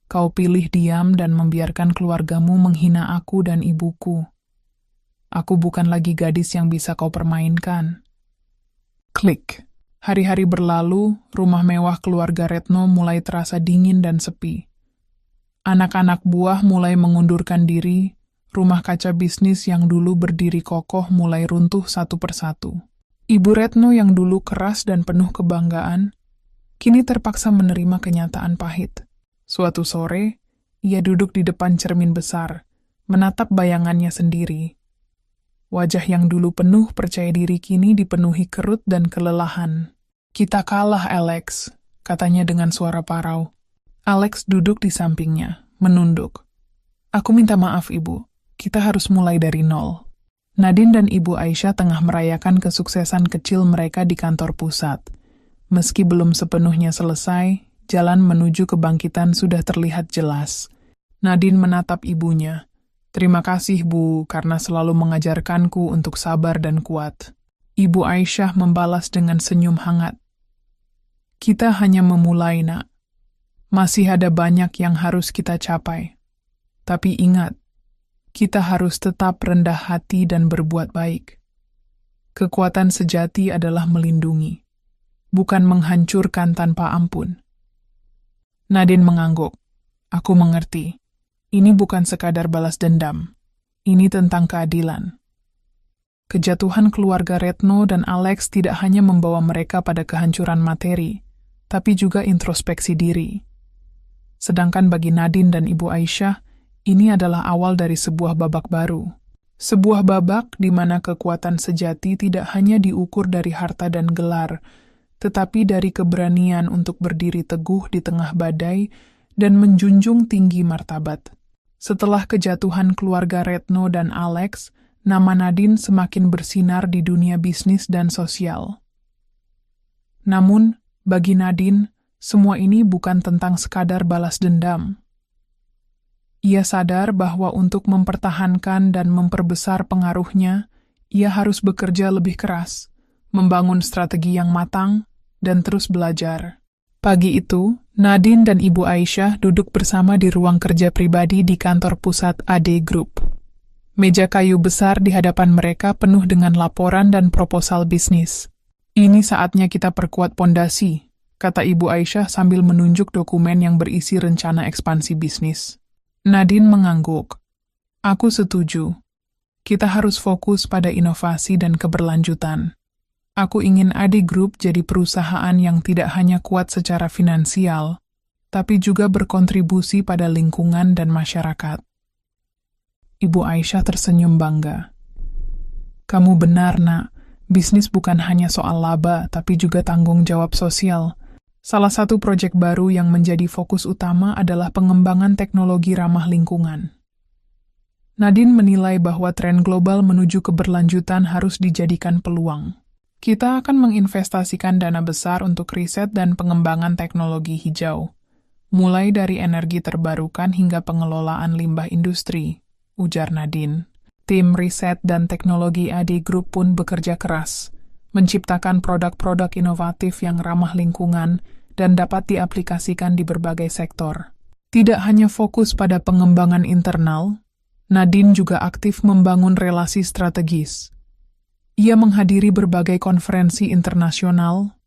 kau pilih diam dan membiarkan keluargamu menghina aku dan ibuku. Aku bukan lagi gadis yang bisa kau permainkan. Klik. Hari-hari berlalu, rumah mewah keluarga Retno mulai terasa dingin dan sepi. Anak-anak buah mulai mengundurkan diri, rumah kaca bisnis yang dulu berdiri kokoh mulai runtuh satu persatu. Ibu Retno yang dulu keras dan penuh kebanggaan, kini terpaksa menerima kenyataan pahit. Suatu sore, ia duduk di depan cermin besar, menatap bayangannya sendiri. Wajah yang dulu penuh percaya diri kini dipenuhi kerut dan kelelahan. "Kita kalah, Alex," katanya dengan suara parau. Alex duduk di sampingnya, menunduk. "Aku minta maaf, Ibu. Kita harus mulai dari nol." Nadine dan Ibu Aisyah tengah merayakan kesuksesan kecil mereka di kantor pusat. Meski belum sepenuhnya selesai, jalan menuju kebangkitan sudah terlihat jelas. Nadine menatap ibunya. "Terima kasih, Bu, karena selalu mengajarkanku untuk sabar dan kuat." Ibu Aisyah membalas dengan senyum hangat. "Kita hanya memulai, Nak. Masih ada banyak yang harus kita capai. Tapi ingat, kita harus tetap rendah hati dan berbuat baik. Kekuatan sejati adalah melindungi, bukan menghancurkan tanpa ampun." Nadine mengangguk. "Aku mengerti. Ini bukan sekadar balas dendam. Ini tentang keadilan." Kejatuhan keluarga Retno dan Alex tidak hanya membawa mereka pada kehancuran materi, tapi juga introspeksi diri. Sedangkan bagi Nadine dan Ibu Aisyah, ini adalah awal dari sebuah babak baru. Sebuah babak di mana kekuatan sejati tidak hanya diukur dari harta dan gelar, tetapi dari keberanian untuk berdiri teguh di tengah badai dan menjunjung tinggi martabat. Setelah kejatuhan keluarga Retno dan Alex, nama Nadine semakin bersinar di dunia bisnis dan sosial. Namun, bagi Nadine, semua ini bukan tentang sekadar balas dendam. Ia sadar bahwa untuk mempertahankan dan memperbesar pengaruhnya, ia harus bekerja lebih keras, membangun strategi yang matang, dan terus belajar. Pagi itu, Nadine dan Ibu Aisyah duduk bersama di ruang kerja pribadi di kantor pusat AD Group. Meja kayu besar di hadapan mereka penuh dengan laporan dan proposal bisnis. "Ini saatnya kita perkuat pondasi," kata Ibu Aisyah sambil menunjuk dokumen yang berisi rencana ekspansi bisnis. Nadine mengangguk. "Aku setuju. Kita harus fokus pada inovasi dan keberlanjutan. Aku ingin AD Group jadi perusahaan yang tidak hanya kuat secara finansial, tapi juga berkontribusi pada lingkungan dan masyarakat." Ibu Aisyah tersenyum bangga. "Kamu benar, Nak. Bisnis bukan hanya soal laba, tapi juga tanggung jawab sosial. Salah satu proyek baru yang menjadi fokus utama adalah pengembangan teknologi ramah lingkungan." Nadine menilai bahwa tren global menuju keberlanjutan harus dijadikan peluang. "Kita akan menginvestasikan dana besar untuk riset dan pengembangan teknologi hijau, mulai dari energi terbarukan hingga pengelolaan limbah industri," ujar Nadine. Tim riset dan teknologi AD Group pun bekerja keras, menciptakan produk-produk inovatif yang ramah lingkungan dan dapat diaplikasikan di berbagai sektor. Tidak hanya fokus pada pengembangan internal, Nadine juga aktif membangun relasi strategis. Ia menghadiri berbagai konferensi internasional,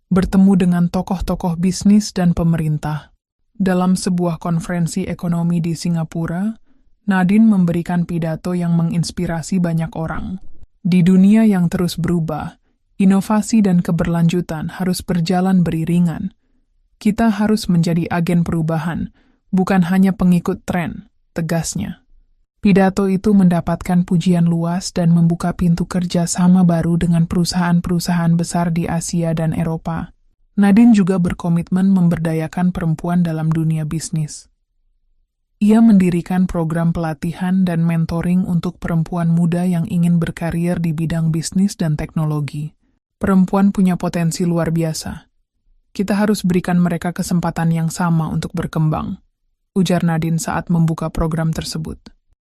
bertemu dengan tokoh-tokoh bisnis dan pemerintah. Dalam sebuah konferensi ekonomi di Singapura, Nadine memberikan pidato yang menginspirasi banyak orang. Di dunia yang terus berubah, inovasi dan keberlanjutan harus berjalan beriringan. Kita harus menjadi agen perubahan, bukan hanya pengikut tren, tegasnya. Pidato itu mendapatkan pujian luas dan membuka pintu kerja sama baru dengan perusahaan-perusahaan besar di Asia dan Eropa. Nadine juga berkomitmen memberdayakan perempuan dalam dunia bisnis. Ia mendirikan program pelatihan dan mentoring untuk perempuan muda yang ingin berkarir di bidang bisnis dan teknologi. Perempuan punya potensi luar biasa. Kita harus berikan mereka kesempatan yang sama untuk berkembang, ujar Nadine saat membuka program tersebut.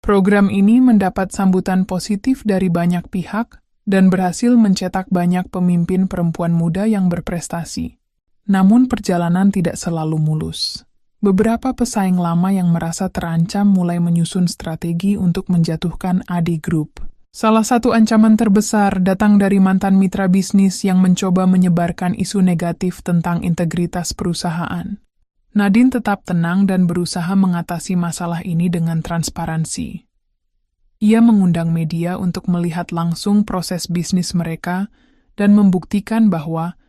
Program ini mendapat sambutan positif dari banyak pihak dan berhasil mencetak banyak pemimpin perempuan muda yang berprestasi. Namun perjalanan tidak selalu mulus. Beberapa pesaing lama yang merasa terancam mulai menyusun strategi untuk menjatuhkan AD Group. Salah satu ancaman terbesar datang dari mantan mitra bisnis yang mencoba menyebarkan isu negatif tentang integritas perusahaan. Nadine tetap tenang dan berusaha mengatasi masalah ini dengan transparansi. Ia mengundang media untuk melihat langsung proses bisnis mereka dan membuktikan bahwa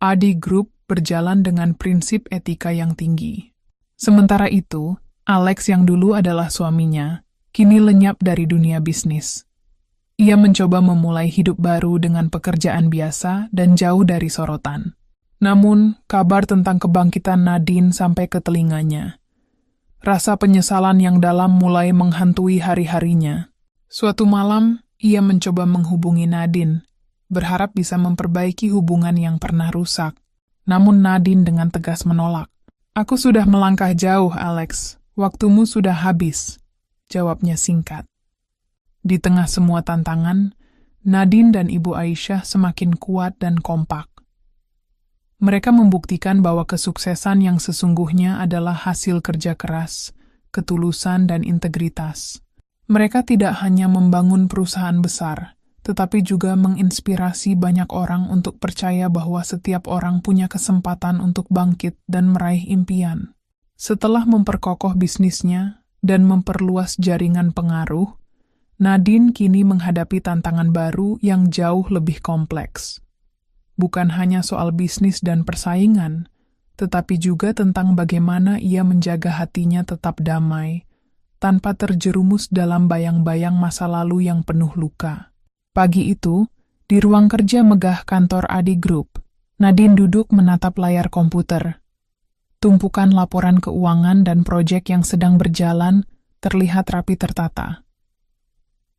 AD Group berjalan dengan prinsip etika yang tinggi. Sementara itu, Alex yang dulu adalah suaminya, kini lenyap dari dunia bisnis. Ia mencoba memulai hidup baru dengan pekerjaan biasa dan jauh dari sorotan. Namun, kabar tentang kebangkitan Nadine sampai ke telinganya. Rasa penyesalan yang dalam mulai menghantui hari-harinya. Suatu malam, ia mencoba menghubungi Nadine, berharap bisa memperbaiki hubungan yang pernah rusak. Namun Nadine dengan tegas menolak. "Aku sudah melangkah jauh, Alex. Waktumu sudah habis," jawabnya singkat. Di tengah semua tantangan, Nadine dan Ibu Aisyah semakin kuat dan kompak. Mereka membuktikan bahwa kesuksesan yang sesungguhnya adalah hasil kerja keras, ketulusan, dan integritas. Mereka tidak hanya membangun perusahaan besar, tetapi juga menginspirasi banyak orang untuk percaya bahwa setiap orang punya kesempatan untuk bangkit dan meraih impian. Setelah memperkokoh bisnisnya dan memperluas jaringan pengaruh, Nadine kini menghadapi tantangan baru yang jauh lebih kompleks. Bukan hanya soal bisnis dan persaingan, tetapi juga tentang bagaimana ia menjaga hatinya tetap damai, tanpa terjerumus dalam bayang-bayang masa lalu yang penuh luka. Pagi itu, di ruang kerja megah kantor AD Group, Nadine duduk menatap layar komputer. Tumpukan laporan keuangan dan proyek yang sedang berjalan terlihat rapi tertata.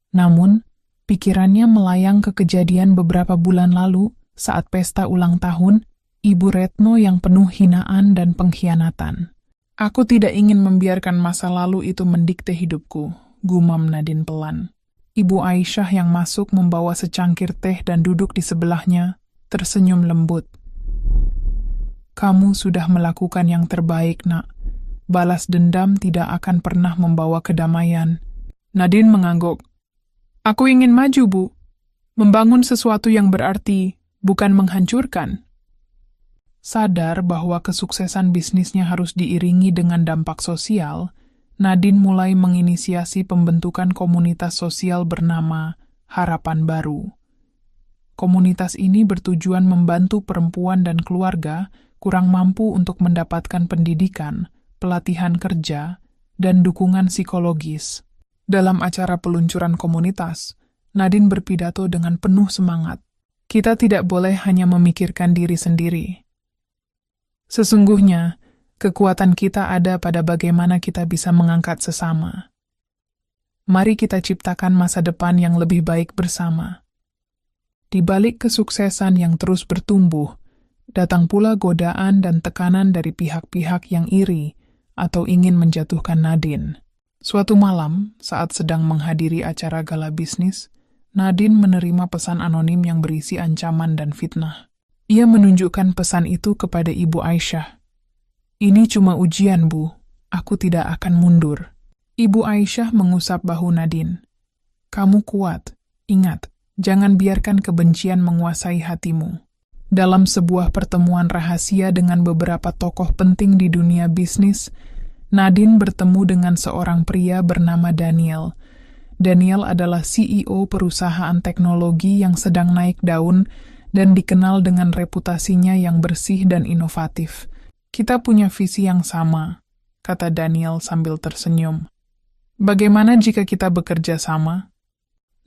Namun, pikirannya melayang ke kejadian beberapa bulan lalu saat pesta ulang tahun Ibu Retno yang penuh hinaan dan pengkhianatan. "Aku tidak ingin membiarkan masa lalu itu mendikte hidupku," gumam Nadine pelan. Ibu Aisyah yang masuk membawa secangkir teh dan duduk di sebelahnya, tersenyum lembut. "Kamu sudah melakukan yang terbaik, Nak. Balas dendam tidak akan pernah membawa kedamaian." Nadine mengangguk. "Aku ingin maju, Bu. Membangun sesuatu yang berarti, bukan menghancurkan." Sadar bahwa kesuksesan bisnisnya harus diiringi dengan dampak sosial, Nadine mulai menginisiasi pembentukan komunitas sosial bernama Harapan Baru. Komunitas ini bertujuan membantu perempuan dan keluarga kurang mampu untuk mendapatkan pendidikan, pelatihan kerja, dan dukungan psikologis. Dalam acara peluncuran komunitas, Nadine berpidato dengan penuh semangat. "Kita tidak boleh hanya memikirkan diri sendiri. Sesungguhnya, kekuatan kita ada pada bagaimana kita bisa mengangkat sesama. Mari kita ciptakan masa depan yang lebih baik bersama." Di balik kesuksesan yang terus bertumbuh, datang pula godaan dan tekanan dari pihak-pihak yang iri atau ingin menjatuhkan Nadine. Suatu malam, saat sedang menghadiri acara gala bisnis, Nadine menerima pesan anonim yang berisi ancaman dan fitnah. Ia menunjukkan pesan itu kepada Ibu Aisyah. "Ini cuma ujian, Bu. Aku tidak akan mundur." Ibu Aisyah mengusap bahu Nadine. "Kamu kuat. Ingat, jangan biarkan kebencian menguasai hatimu." Dalam sebuah pertemuan rahasia dengan beberapa tokoh penting di dunia bisnis, Nadine bertemu dengan seorang pria bernama Daniel. Daniel adalah CEO perusahaan teknologi yang sedang naik daun dan dikenal dengan reputasinya yang bersih dan inovatif. "Kita punya visi yang sama," kata Daniel sambil tersenyum. "Bagaimana jika kita bekerja sama?"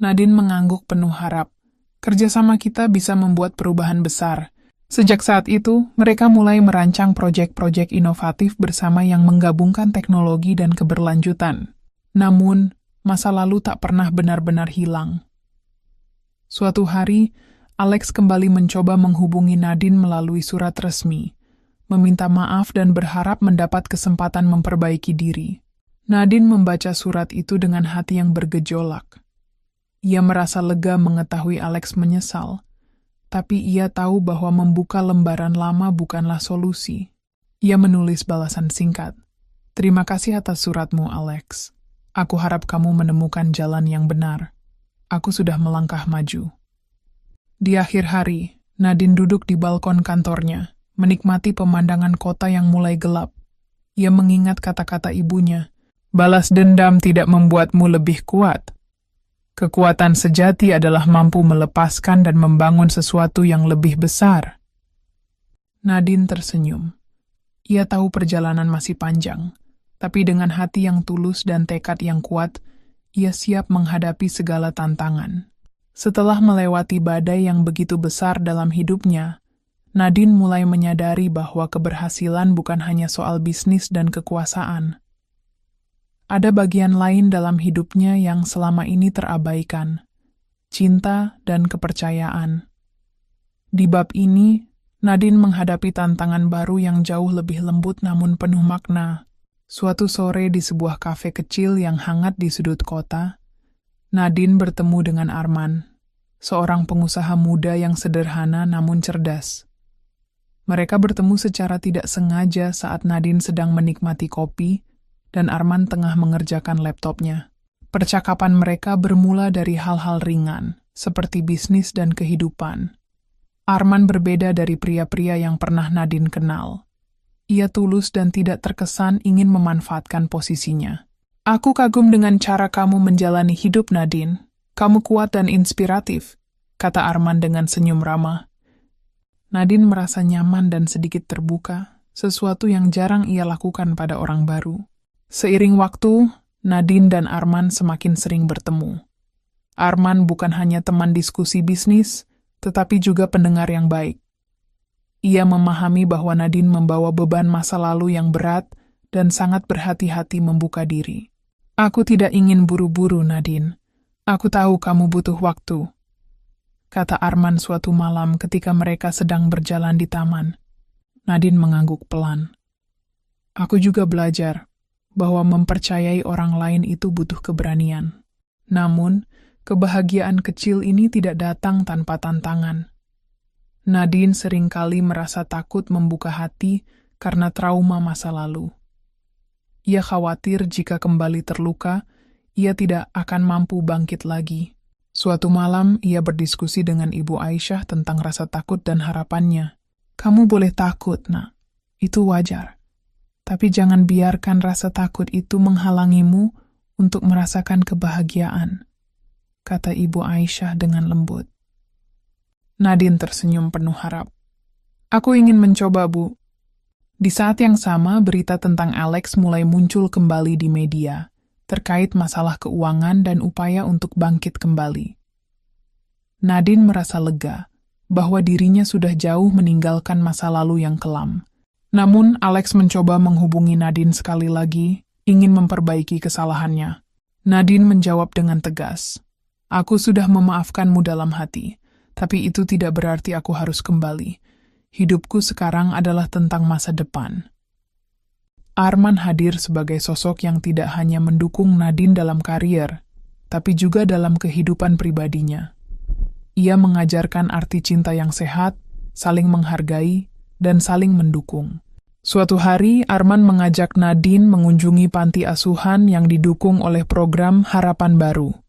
Nadine mengangguk penuh harap. Kerjasama kita bisa membuat perubahan besar. Sejak saat itu, mereka mulai merancang proyek-proyek inovatif bersama yang menggabungkan teknologi dan keberlanjutan. Namun, masa lalu tak pernah benar-benar hilang. Suatu hari, Alex kembali mencoba menghubungi Nadine melalui surat resmi, meminta maaf dan berharap mendapat kesempatan memperbaiki diri. Nadine membaca surat itu dengan hati yang bergejolak. Ia merasa lega mengetahui Alex menyesal, tapi ia tahu bahwa membuka lembaran lama bukanlah solusi. Ia menulis balasan singkat. Terima kasih atas suratmu, Alex. Aku harap kamu menemukan jalan yang benar. Aku sudah melangkah maju. Di akhir hari, Nadine duduk di balkon kantornya, menikmati pemandangan kota yang mulai gelap. Ia mengingat kata-kata ibunya, balas dendam tidak membuatmu lebih kuat. Kekuatan sejati adalah mampu melepaskan dan membangun sesuatu yang lebih besar. Nadine tersenyum. Ia tahu perjalanan masih panjang, tapi dengan hati yang tulus dan tekad yang kuat, ia siap menghadapi segala tantangan. Setelah melewati badai yang begitu besar dalam hidupnya, Nadine mulai menyadari bahwa keberhasilan bukan hanya soal bisnis dan kekuasaan. Ada bagian lain dalam hidupnya yang selama ini terabaikan, cinta dan kepercayaan. Di bab ini, Nadine menghadapi tantangan baru yang jauh lebih lembut namun penuh makna. Suatu sore di sebuah kafe kecil yang hangat di sudut kota, Nadine bertemu dengan Arman, seorang pengusaha muda yang sederhana namun cerdas. Mereka bertemu secara tidak sengaja saat Nadine sedang menikmati kopi dan Arman tengah mengerjakan laptopnya. Percakapan mereka bermula dari hal-hal ringan, seperti bisnis dan kehidupan. Arman berbeda dari pria-pria yang pernah Nadine kenal. Ia tulus dan tidak terkesan ingin memanfaatkan posisinya. Aku kagum dengan cara kamu menjalani hidup, Nadine. Kamu kuat dan inspiratif, kata Arman dengan senyum ramah. Nadine merasa nyaman dan sedikit terbuka, sesuatu yang jarang ia lakukan pada orang baru. Seiring waktu, Nadine dan Arman semakin sering bertemu. Arman bukan hanya teman diskusi bisnis, tetapi juga pendengar yang baik. Ia memahami bahwa Nadine membawa beban masa lalu yang berat dan sangat berhati-hati membuka diri. Aku tidak ingin buru-buru, Nadine. Aku tahu kamu butuh waktu, kata Arman suatu malam ketika mereka sedang berjalan di taman. Nadine mengangguk pelan. Aku juga belajar bahwa mempercayai orang lain itu butuh keberanian. Namun, kebahagiaan kecil ini tidak datang tanpa tantangan. Nadine seringkali merasa takut membuka hati karena trauma masa lalu. Ia khawatir jika kembali terluka, ia tidak akan mampu bangkit lagi. Suatu malam, ia berdiskusi dengan Ibu Aisyah tentang rasa takut dan harapannya. Kamu boleh takut, Nak. Itu wajar. Tapi jangan biarkan rasa takut itu menghalangimu untuk merasakan kebahagiaan, kata Ibu Aisyah dengan lembut. Nadine tersenyum penuh harap. Aku ingin mencoba, Bu. Di saat yang sama, berita tentang Alex mulai muncul kembali di media, terkait masalah keuangan dan upaya untuk bangkit kembali. Nadine merasa lega bahwa dirinya sudah jauh meninggalkan masa lalu yang kelam. Namun, Alex mencoba menghubungi Nadine sekali lagi, ingin memperbaiki kesalahannya. Nadine menjawab dengan tegas, Aku sudah memaafkanmu dalam hati, tapi itu tidak berarti aku harus kembali. Hidupku sekarang adalah tentang masa depan. Arman hadir sebagai sosok yang tidak hanya mendukung Nadine dalam karier, tapi juga dalam kehidupan pribadinya. Ia mengajarkan arti cinta yang sehat, saling menghargai, dan saling mendukung. Suatu hari, Arman mengajak Nadine mengunjungi panti asuhan yang didukung oleh program Harapan Baru.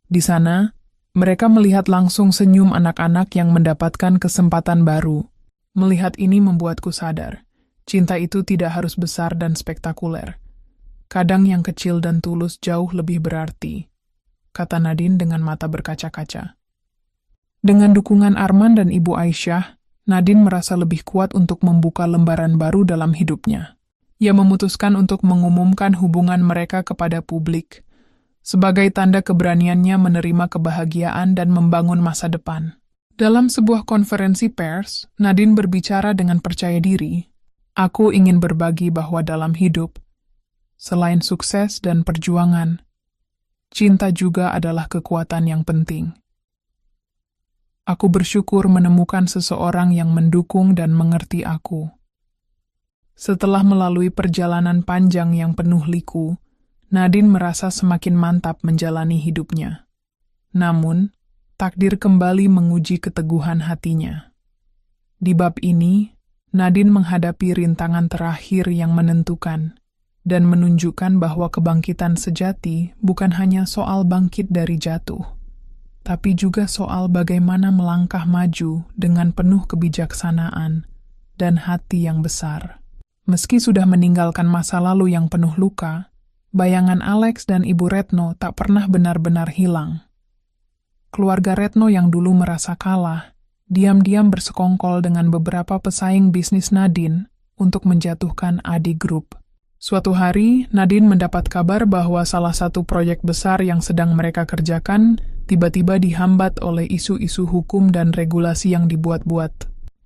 Di sana, mereka melihat langsung senyum anak-anak yang mendapatkan kesempatan baru. Melihat ini membuatku sadar, cinta itu tidak harus besar dan spektakuler. Kadang yang kecil dan tulus jauh lebih berarti, kata Nadine dengan mata berkaca-kaca. Dengan dukungan Arman dan Ibu Aisyah, Nadine merasa lebih kuat untuk membuka lembaran baru dalam hidupnya. Ia memutuskan untuk mengumumkan hubungan mereka kepada publik, sebagai tanda keberaniannya menerima kebahagiaan dan membangun masa depan. Dalam sebuah konferensi pers, Nadine berbicara dengan percaya diri. Aku ingin berbagi bahwa dalam hidup, selain sukses dan perjuangan, cinta juga adalah kekuatan yang penting. Aku bersyukur menemukan seseorang yang mendukung dan mengerti aku. Setelah melalui perjalanan panjang yang penuh liku, Nadine merasa semakin mantap menjalani hidupnya. Namun, takdir kembali menguji keteguhan hatinya. Di bab ini, Nadine menghadapi rintangan terakhir yang menentukan dan menunjukkan bahwa kebangkitan sejati bukan hanya soal bangkit dari jatuh, tapi juga soal bagaimana melangkah maju dengan penuh kebijaksanaan dan hati yang besar. Meski sudah meninggalkan masa lalu yang penuh luka, bayangan Alex dan Ibu Retno tak pernah benar-benar hilang. Keluarga Retno yang dulu merasa kalah, diam-diam bersekongkol dengan beberapa pesaing bisnis Nadine untuk menjatuhkan AD Group. Suatu hari, Nadine mendapat kabar bahwa salah satu proyek besar yang sedang mereka kerjakan tiba-tiba dihambat oleh isu-isu hukum dan regulasi yang dibuat-buat.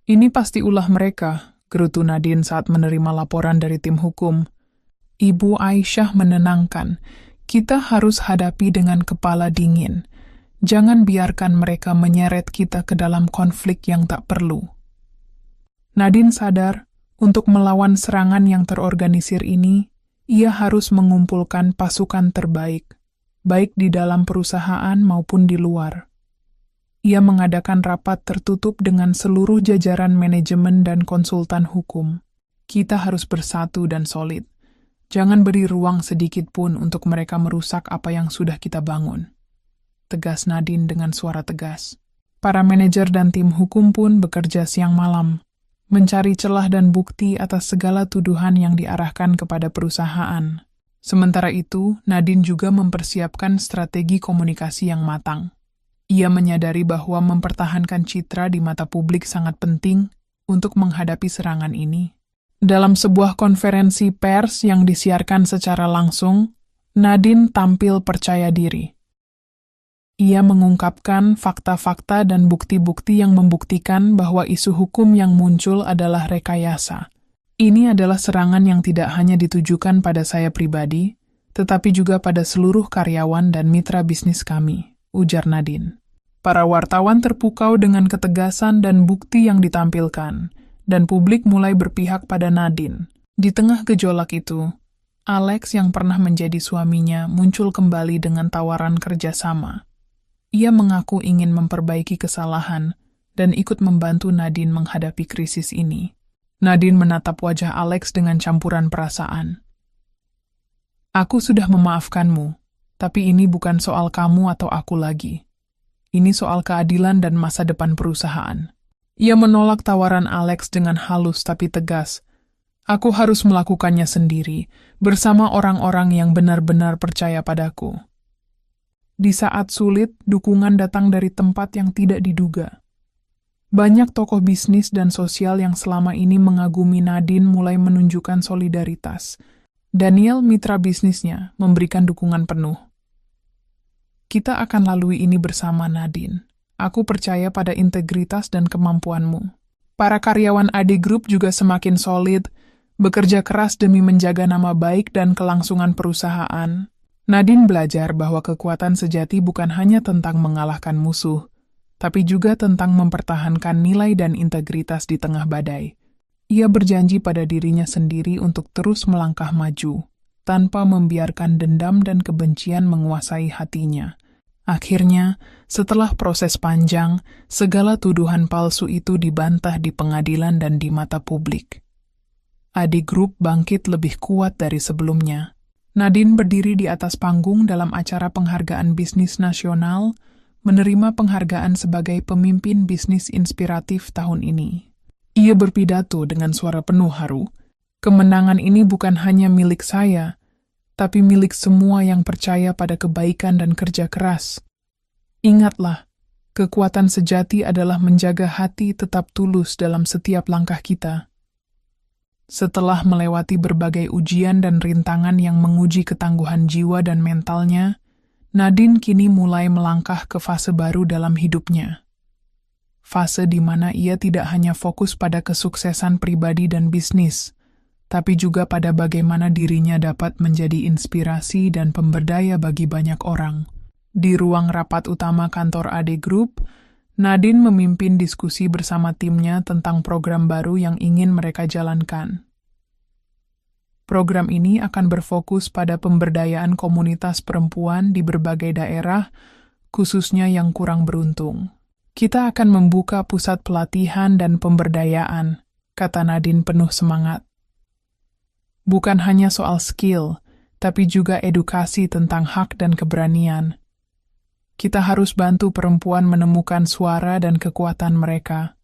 Ini pasti ulah mereka, gerutu Nadine saat menerima laporan dari tim hukum. Ibu Aisyah menenangkan, kita harus hadapi dengan kepala dingin. Jangan biarkan mereka menyeret kita ke dalam konflik yang tak perlu. Nadine sadar, untuk melawan serangan yang terorganisir ini, ia harus mengumpulkan pasukan terbaik, baik di dalam perusahaan maupun di luar. Ia mengadakan rapat tertutup dengan seluruh jajaran manajemen dan konsultan hukum. Kita harus bersatu dan solid. Jangan beri ruang sedikit pun untuk mereka merusak apa yang sudah kita bangun. Tegas Nadine dengan suara tegas. Para manajer dan tim hukum pun bekerja siang malam, mencari celah dan bukti atas segala tuduhan yang diarahkan kepada perusahaan. Sementara itu, Nadine juga mempersiapkan strategi komunikasi yang matang. Ia menyadari bahwa mempertahankan citra di mata publik sangat penting untuk menghadapi serangan ini. Dalam sebuah konferensi pers yang disiarkan secara langsung, Nadine tampil percaya diri. Ia mengungkapkan fakta-fakta dan bukti-bukti yang membuktikan bahwa isu hukum yang muncul adalah rekayasa. Ini adalah serangan yang tidak hanya ditujukan pada saya pribadi, tetapi juga pada seluruh karyawan dan mitra bisnis kami, ujar Nadine. Para wartawan terpukau dengan ketegasan dan bukti yang ditampilkan, dan publik mulai berpihak pada Nadine. Di tengah gejolak itu, Alex yang pernah menjadi suaminya muncul kembali dengan tawaran kerjasama. Ia mengaku ingin memperbaiki kesalahan dan ikut membantu Nadine menghadapi krisis ini. Nadine menatap wajah Alex dengan campuran perasaan. Aku sudah memaafkanmu, tapi ini bukan soal kamu atau aku lagi. Ini soal keadilan dan masa depan perusahaan. Ia menolak tawaran Alex dengan halus tapi tegas. Aku harus melakukannya sendiri, bersama orang-orang yang benar-benar percaya padaku. Di saat sulit, dukungan datang dari tempat yang tidak diduga. Banyak tokoh bisnis dan sosial yang selama ini mengagumi Nadine mulai menunjukkan solidaritas. Daniel, mitra bisnisnya, memberikan dukungan penuh. Kita akan lalui ini bersama, Nadine. Aku percaya pada integritas dan kemampuanmu. Para karyawan AD Group juga semakin solid, bekerja keras demi menjaga nama baik dan kelangsungan perusahaan. Nadine belajar bahwa kekuatan sejati bukan hanya tentang mengalahkan musuh, tapi juga tentang mempertahankan nilai dan integritas di tengah badai. Ia berjanji pada dirinya sendiri untuk terus melangkah maju, tanpa membiarkan dendam dan kebencian menguasai hatinya. Akhirnya, setelah proses panjang, segala tuduhan palsu itu dibantah di pengadilan dan di mata publik. AD Group bangkit lebih kuat dari sebelumnya. Nadine berdiri di atas panggung dalam acara penghargaan bisnis nasional, menerima penghargaan sebagai pemimpin bisnis inspiratif tahun ini. Ia berpidato dengan suara penuh haru. Kemenangan ini bukan hanya milik saya, tapi milik semua yang percaya pada kebaikan dan kerja keras. Ingatlah, kekuatan sejati adalah menjaga hati tetap tulus dalam setiap langkah kita. Setelah melewati berbagai ujian dan rintangan yang menguji ketangguhan jiwa dan mentalnya, Nadine kini mulai melangkah ke fase baru dalam hidupnya. Fase di mana ia tidak hanya fokus pada kesuksesan pribadi dan bisnis, tapi juga pada bagaimana dirinya dapat menjadi inspirasi dan pemberdaya bagi banyak orang. Di ruang rapat utama kantor AD Group, Nadine memimpin diskusi bersama timnya tentang program baru yang ingin mereka jalankan. Program ini akan berfokus pada pemberdayaan komunitas perempuan di berbagai daerah, khususnya yang kurang beruntung. Kita akan membuka pusat pelatihan dan pemberdayaan, kata Nadine penuh semangat. Bukan hanya soal skill, tapi juga edukasi tentang hak dan keberanian. Kita harus bantu perempuan menemukan suara dan kekuatan mereka.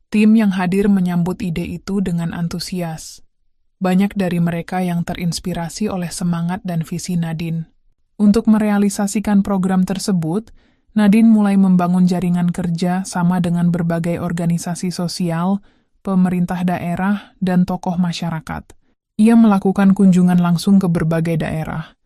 Tim yang hadir menyambut ide itu dengan antusias. Banyak dari mereka yang terinspirasi oleh semangat dan visi Nadine. Untuk merealisasikan program tersebut, Nadine mulai membangun jaringan kerja sama dengan berbagai organisasi sosial, pemerintah daerah, dan tokoh masyarakat. Ia melakukan kunjungan langsung ke berbagai daerah,